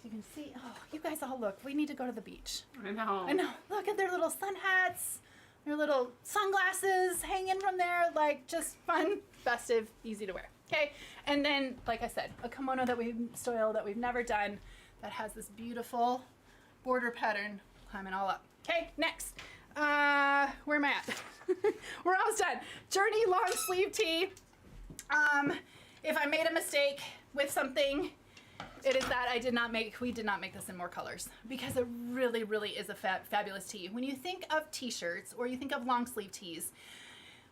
you can see, oh, you guys all look. We need to go to the beach. I know. I know. Look at their little sun hats, their little sunglasses hanging from there, like just fun, festive, easy to wear. Okay, and then, like I said, a kimono that we've never done, that has this beautiful border pattern climbing all up. Okay, next. Where am I at? We're almost done. Journi long sleeve tee. If I made a mistake with something, it is that we did not make this in more colors, because it really, really is a fabulous tee. When you think of t-shirts or you think of long sleeve tees,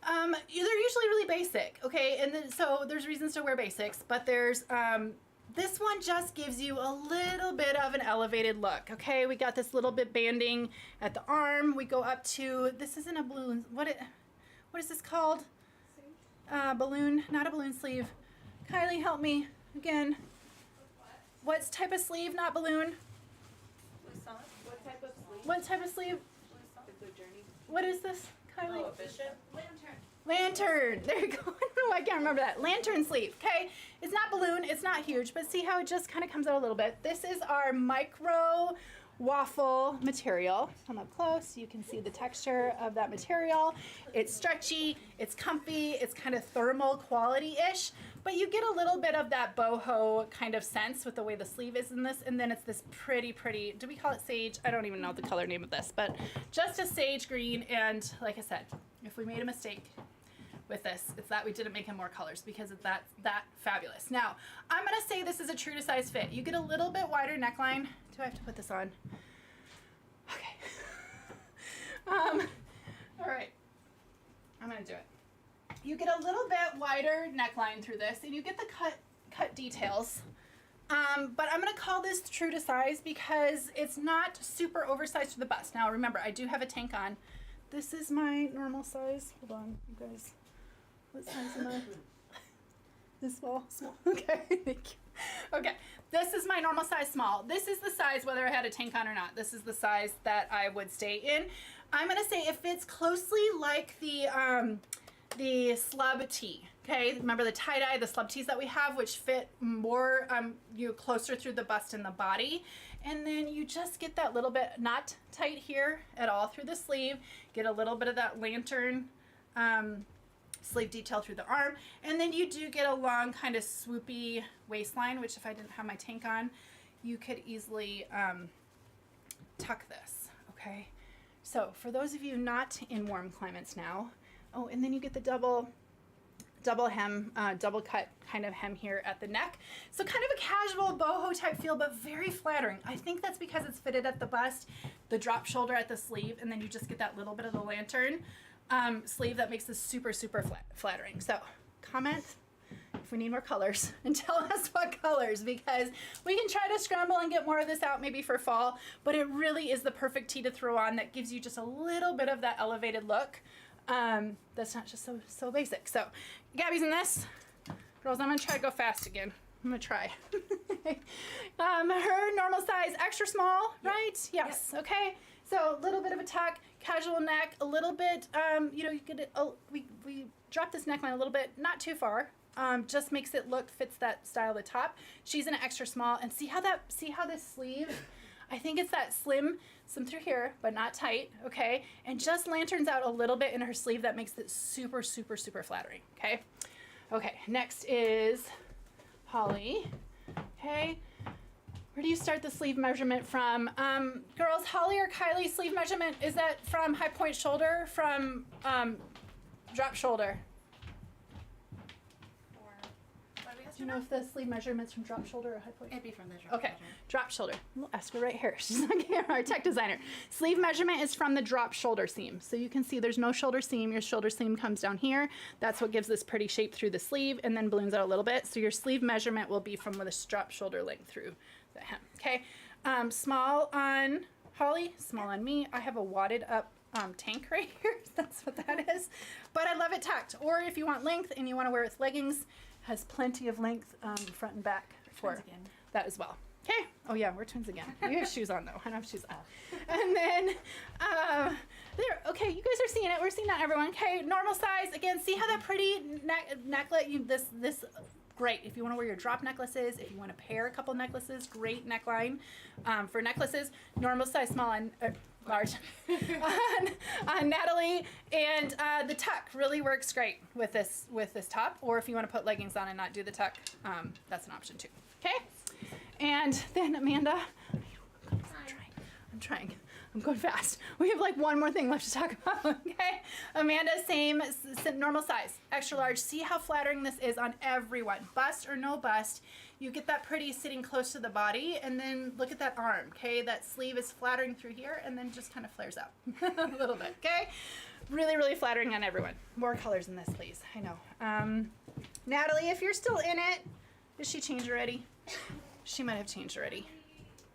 they're usually really basic, okay? And then, so there's reasons to wear basics, but there's, this one just gives you a little bit of an elevated look, okay? We got this little bit banding at the arm. We go up to, this isn't a balloon, what is this called? Balloon, not a balloon sleeve. Kylie, help me again. What type of sleeve, not balloon? What type of sleeve? What type of sleeve? It's a Journi. What is this, Kylie? Oh, a bishop? Lantern. There you go. I can't remember that. Lantern sleeve. Okay. It's not balloon. It's not huge, but see how it just kind of comes out a little bit. This is our micro waffle material. Come up close. You can see the texture of that material. It's stretchy. It's comfy. It's kind of thermal quality-ish, but you get a little bit of that boho kind of sense with the way the sleeve is in this. And then it's this pretty, do we call it sage? I don't even know the color name of this, but just a sage green. And like I said, if we made a mistake with this, it's that we didn't make in more colors, because it's that fabulous. Now, I'm gonna say this is a true to size fit. You get a little bit wider neckline. Do I have to put this on? Okay. All right, I'm gonna do it. You get a little bit wider neckline through this, and you get the cut details. But I'm gonna call this true to size because it's not super oversized for the bust. Now remember, I do have a tank on. This is my normal size. Hold on, you guys. What size am I? This small? Small. Okay, thank you. Okay, this is my normal size small. This is the size whether I had a tank on or not. This is the size that I would stay in. I'm gonna say it fits closely like the slub tee. Okay, remember the tie-dye, the slub tees that we have, which fit more closer through the bust and the body. And then you just get that little bit, not tight here at all through the sleeve, get a little bit of that lantern sleeve detail through the arm. And then you do get a long kind of swoopy waistline, which if I didn't have my tank on, you could easily tuck this, okay? So for those of you not in warm climates now, oh, and then you get the double hem, double cut kind of hem here at the neck. So kind of a casual boho type feel, but very flattering. I think that's because it's fitted at the bust, the drop shoulder at the sleeve, and then you just get that little bit of the lantern. sleeve that makes this super, super flattering. So comment if we need more colors and tell us what colors, because we can try to scramble and get more of this out maybe for fall, but it really is the perfect tee to throw on that gives you just a little bit of that elevated look. That's not just so basic. So Gabby's in this. Girls, I'm gonna try to go fast again. I'm gonna try. Her normal size, extra small, right? Yes. Yep. Okay. So a little bit of a tuck, casual neck, a little bit. You know, you could we drop this neckline a little bit, not too far. Just makes it look, fits that style of the top. She's in an extra small, and see how this sleeve, I think it's that slim through here, but not tight, okay? And just lanterns out a little bit in her sleeve that makes it super, super, super flattering, okay? Okay, next is Holly, okay? Where do you start the sleeve measurement from? Girls, Holly or Kylie sleeve measurement, is that from high point shoulder, from drop shoulder? Do you know if the sleeve measurement's from drop shoulder or high point? It'd be from the drop shoulder. Okay, drop shoulder. We'll ask her right here. She's on camera, our tech designer. Sleeve measurement is from the drop shoulder seam. So you can see there's no shoulder seam. Your shoulder seam comes down here. That's what gives this pretty shape through the sleeve and then balloons out a little bit. So your sleeve measurement will be from this drop shoulder length through the hem, okay? Small on Holly, small on me. I have a wadded up tank right here. That's what that is. But I love it tucked. Or if you want length and you want to wear it with leggings, has plenty of length front and back for that as well. Okay. Oh yeah, we're twins again. You have shoes on though. I don't have shoes on. And then there. Okay, you guys are seeing it. We're seeing that, everyone. Okay, normal size again. See how that pretty necklet? This great if you want to wear your drop necklaces. If you want to pair a couple necklaces, great neckline for necklaces. Normal size, small on. Large on Natalie, and the tuck really works great with this top, or if you want to put leggings on and not do the tuck, that's an option too. Okay, and then Amanda, I'm trying, I'm going fast. We have like one more thing left to talk about. Okay, Amanda, same normal size, extra large. See how flattering this is on everyone, bust or no bust. You get that pretty sitting close to the body, and then look at that arm, okay? That sleeve is flattering through here and then just kind of flares out a little bit, okay? Really, really flattering on everyone. More colors in this, please. I know. Natalie, if you're still in it, did she change already? She might have changed already.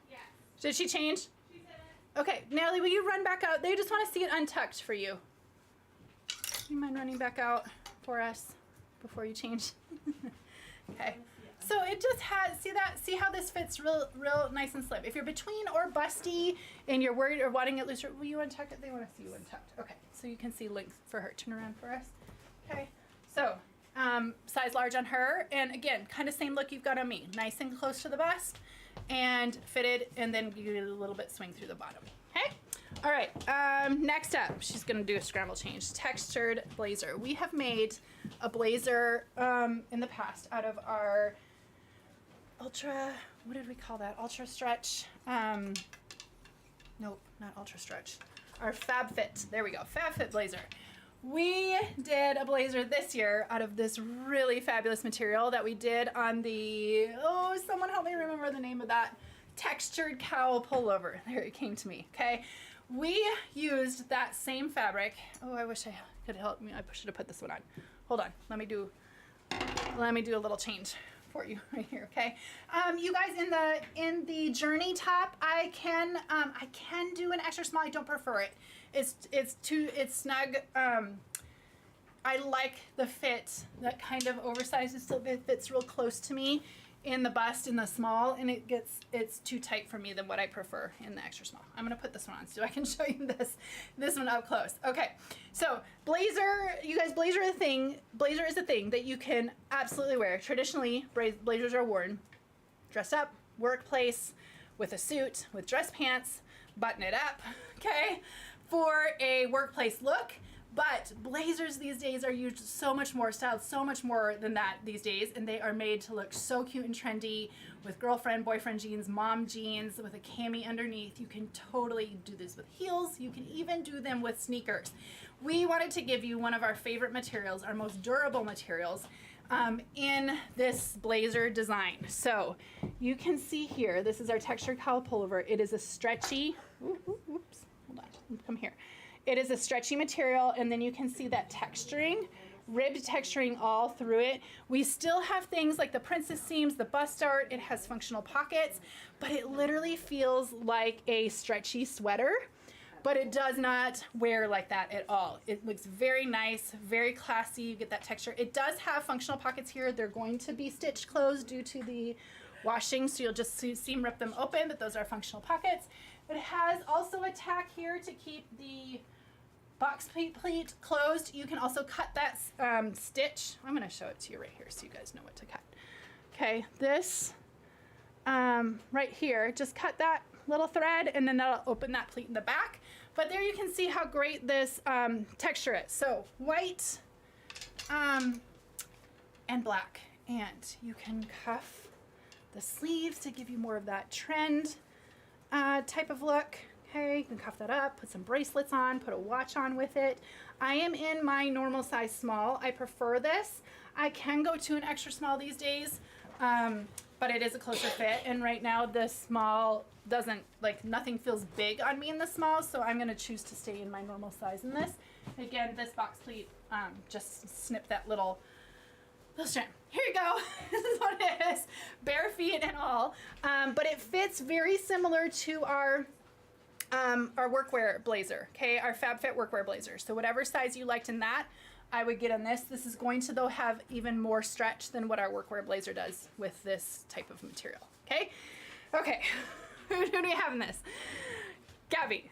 Yes. Did she change? She's in it. Okay, Natalie, will you run back out? They just want to see it untucked for you. You mind running back out for us before you change? Okay. So it just has, see how this fits real nice and slim. If you're between or busty and you're worried or wanting it looser, will you untuck it? They want to see you untucked. Okay, so you can see length for her. Turn around for us. Okay, so size large on her, and again, kind of same look you've got on me. Nice and close to the bust and fitted, and then you get a little bit swing through the bottom. Okay, all right, next up, she's gonna do a scramble change. Textured blazer. We have made a blazer in the past out of our ultra, what did we call that? Ultra stretch. Nope, not ultra stretch. Our Fab Fit. There we go. Fab Fit blazer. We did a blazer this year out of this really fabulous material that we did on the, oh, someone help me remember the name of that. Textured cowl pullover. There it came to me. Okay. We used that same fabric. Oh, I wish I could help me. I should have put this one on. Hold on. Let me do a little change for you right here, okay? You guys, in the Journi top, I can do an extra small. I don't prefer it. It's snug. I like the fit. That kind of oversized, it fits real close to me in the bust in the small, and it's too tight for me than what I prefer in the extra small. I'm gonna put this one on so I can show you this one up close. Okay, so blazer, you guys, blazer is a thing that you can absolutely wear. Traditionally, blazers are worn dressed up, workplace, with a suit, with dress pants, button it up, okay, for a workplace look. But blazers these days are used so much more, styled so much more than that these days, and they are made to look so cute and trendy with girlfriend, boyfriend jeans, mom jeans, with a cami underneath. You can totally do this with heels. You can even do them with sneakers. We wanted to give you one of our favorite materials, our most durable materials, in this blazer design. So you can see here, this is our textured cowl pullover. It is a stretchy, oops, hold on, come here. It is a stretchy material, and then you can see that texturing, ribbed texturing all through it. We still have things like the princess seams, the bust art. It has functional pockets, but it literally feels like a stretchy sweater, but it does not wear like that at all. It looks very nice, very classy. You get that texture. It does have functional pockets here. They're going to be stitched closed due to the washing, so you'll just seam rip them open, but those are functional pockets. It has also a tack here to keep the box pleat closed. You can also cut that stitch. I'm going to show it to you right here so you guys know what to cut. Okay, this right here, just cut that little thread and then that'll open that pleat in the back. But there you can see how great this texture is. So white and black, and you can cuff the sleeves to give you more of that trend type of look. Okay, you can cuff that up, put some bracelets on, put a watch on with it. I am in my normal size small. I prefer this. I can go to an extra small these days, but it is a closer fit. And right now the small doesn't, like, nothing feels big on me in the small, so I'm gonna choose to stay in my normal size in this. Again, this box pleat, just snip that little strand. Here you go. This is what it is, bare feet and all. But it fits very similar to our workwear blazer, okay? Our FabFit workwear blazer. So whatever size you liked in that, I would get in this. This is going to, though, have even more stretch than what our workwear blazer does with this type of material, okay? Okay, who do we have in this? Gabby.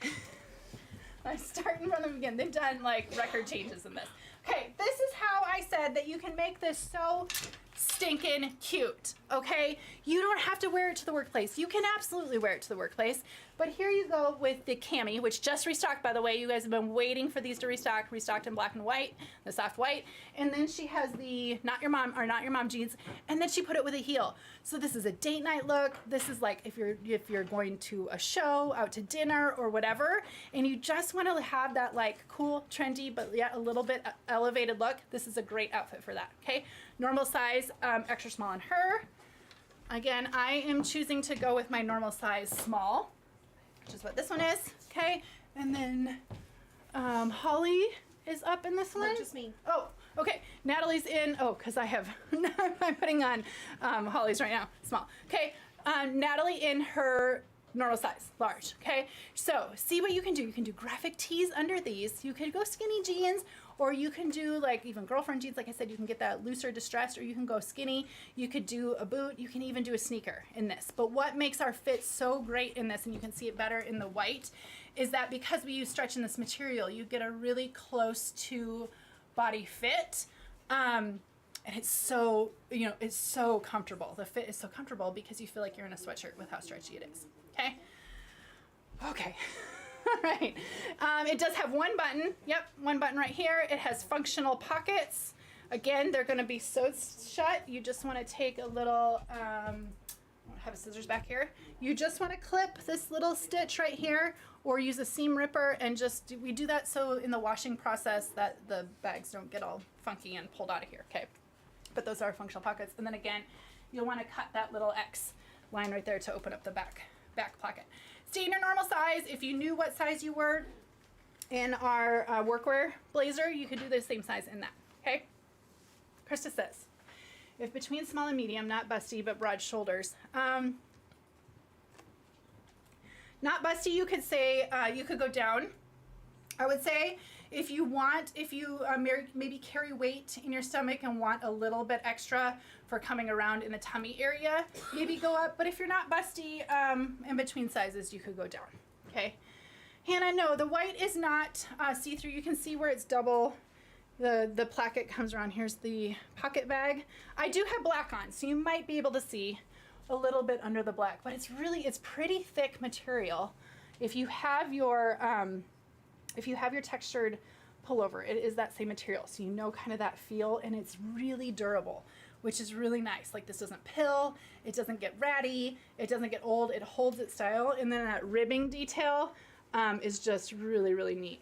I'm starting from the beginning. They've done, like, record changes in this. Okay, this is how I said that you can make this so stinking cute, okay? You don't have to wear it to the workplace. You can absolutely wear it to the workplace, but here you go with the Cami, which just restocked, by the way. You guys have been waiting for these to restock, restocked in black and white, the soft white, and then she has the not your mom jeans, and then she put it with a heel. So this is a date night look. This is like if you're going to a show, out to dinner or whatever, and you just want to have that like cool, trendy, but yet a little bit elevated look. This is a great outfit for that, okay? Normal size, extra small on her. Again, I am choosing to go with my normal size small, which is what this one is, okay? And then Holly is up in this one. Not just me. Oh, okay. Natalie's in, because I have, I'm putting on Holly's right now, small. Okay, Natalie in her normal size, large, okay? So see what you can do. You can do graphic tees under these. You could go skinny jeans, or you can do like even girlfriend jeans. Like I said, you can get that looser distressed, or you can go skinny. You could do a boot. You can even do a sneaker in this. But what makes our fit so great in this, and you can see it better in the white, is that because we use stretch in this material, you get a really close to body fit. And it's so, it's so comfortable. The fit is so comfortable because you feel like you're in a sweatshirt with how stretchy it is. Okay? Okay. All right. It does have one button. Yep, one button right here. It has functional pockets. Again, they're going to be sewed shut. You just want to take a little, I have scissors back here. You just want to clip this little stitch right here, or use a seam ripper and we do that so in the washing process that the bags don't get all funky and pulled out of here. Okay. But those are functional pockets. And then again, you'll want to cut that little X line right there to open up the back pocket. Stay in your normal size. If you knew what size you were in our workwear blazer, you could do the same size in that, okay? Krista says, if between small and medium, not busty, but broad shoulders. Not busty, you could say, you could go down. I would say if you maybe carry weight in your stomach and want a little bit extra for coming around in the tummy area, maybe go up. But if you're not busty, in between sizes, you could go down, okay? Hannah, no, the white is not see-through. You can see where it's double. The placket comes around. Here's the pocket bag. I do have black on, so you might be able to see a little bit under the black, but it's pretty thick material. If you have your textured pullover, it is that same material, so you know kind of that feel, and it's really durable, which is really nice. Like, this doesn't pill, it doesn't get ratty, it doesn't get old, it holds its style, and then that ribbing detail is just really, really neat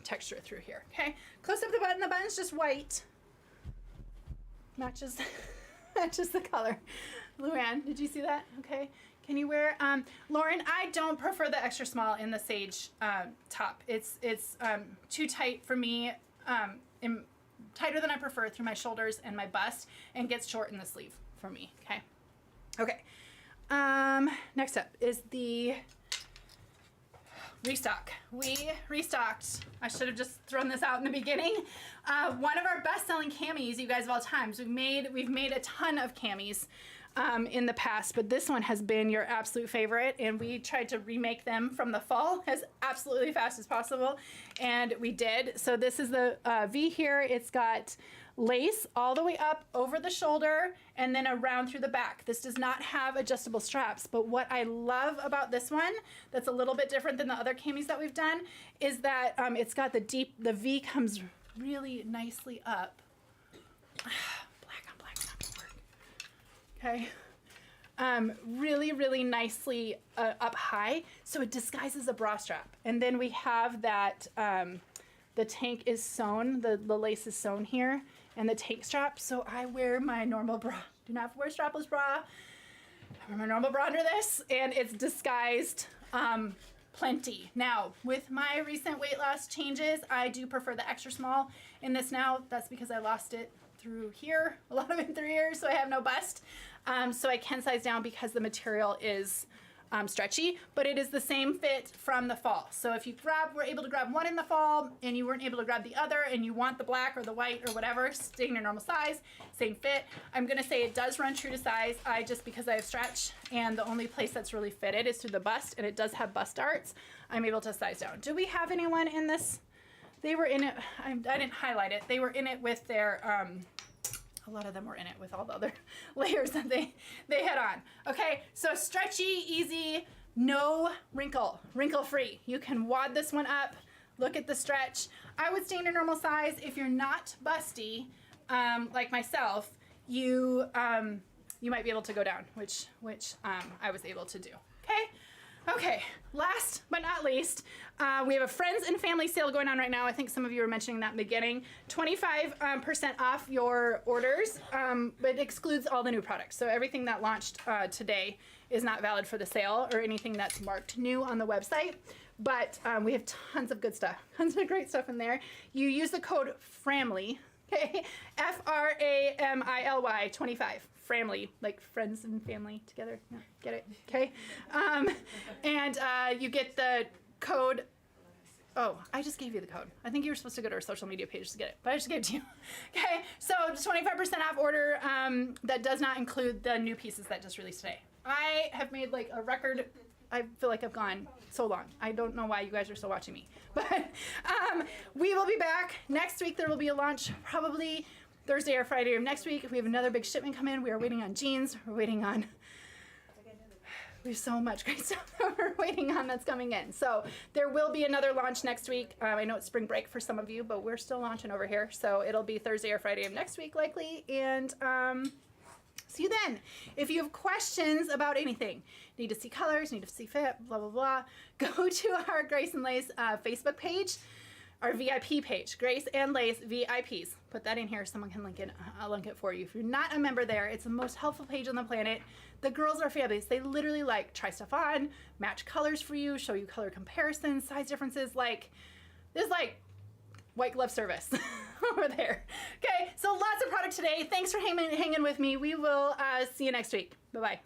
texture through here. Okay, close up the button's just white, matches the color. Luann, did you see that? Okay, Can you wear, Lauren, I don't prefer the extra small in the sage top. It's too tight for me, tighter than I prefer through my shoulders and my bust, and gets short in the sleeve for me, okay? Okay, next up is the restock. We restocked, I should have just thrown this out in the beginning, one of our best-selling camis, you guys, of all times. We've made a ton of camis in the past, but this one has been your absolute favorite, and we tried to remake them from the fall as absolutely fast as possible, and we did. So this is the V here. It's got lace all the way up over the shoulder and then around through the back. This does not have adjustable straps, but what I love about this one that's a little bit different than the other camis that we've done is that it's got the V comes really nicely up. Black on black is not gonna work. Okay. Really, really nicely up high, so it disguises a bra strap. And then we have that, the tank is sewn, the lace is sewn here, and the tank strap. So I wear my normal bra. Do not wear strapless bra. I wear my normal bra under this, and it's disguised plenty. Now, with my recent weight loss changes, I do prefer the extra small in this now. That's because I lost it through here, a lot of it through here, so I have no bust. So I can size down because the material is stretchy, but it is the same fit from the fall. So if you were able to grab one in the fall and you weren't able to grab the other and you want the black or the white or whatever, stay in your normal size, same fit. I'm gonna say it does run true to size, just because I have stretch, and the only place that's really fitted is through the bust, and it does have bust darts. I'm able to size down. Do we have anyone in this? They were in it, I didn't highlight it. They were in it with their, a lot of them were in it with all the other layers that they had on. Okay, so stretchy, easy, no wrinkle free. You can wad this one up, look at the stretch. I would stay in a normal size. If you're not busty, like myself, you might be able to go down, which I was able to do, okay? Okay, last but not least, we have a friends and family sale going on right now. I think some of you were mentioning that in the beginning. 25% off your orders, but it excludes all the new products. So everything that launched today is not valid for the sale, or anything that's marked new on the website. But we have tons of good stuff, tons of great stuff in there. You use the code FRAMILY, okay? FRAMILY 25. Family, like friends and family together. Yeah, get it? Okay. And you get the code. Oh, I just gave you the code. I think you were supposed to go to our social media page to get it, but I just gave it to you. Okay. So 25% off order. That does not include the new pieces that just released today. I have made like a record. I feel like I've gone so long. I don't know why you guys are still watching me, but we will be back next week. There will be a launch probably Thursday or Friday of next week. We have another big shipment come in. We are waiting on jeans. We're waiting on, we have so much great stuff that we're waiting on that's coming in. So there will be another launch next week. I know it's spring break for some of you, but we're still launching over here. So it'll be Thursday or Friday of next week likely. And see you then. If you have questions about anything, need to see colors, need to see fit, blah, blah, blah, go to our Grace and Lace Facebook page. Our VIP page, Grace and Lace VIPs. Put that in here, someone can link it. I'll link it for you. If you're not a member there, it's the most helpful page on the planet. The girls are fabulous. They literally like try stuff on, match colors for you, show you color comparisons, size differences. Like, there's like white glove service over there. Okay, so lots of product today. Thanks for hanging with me. We will see you next week. Bye-bye.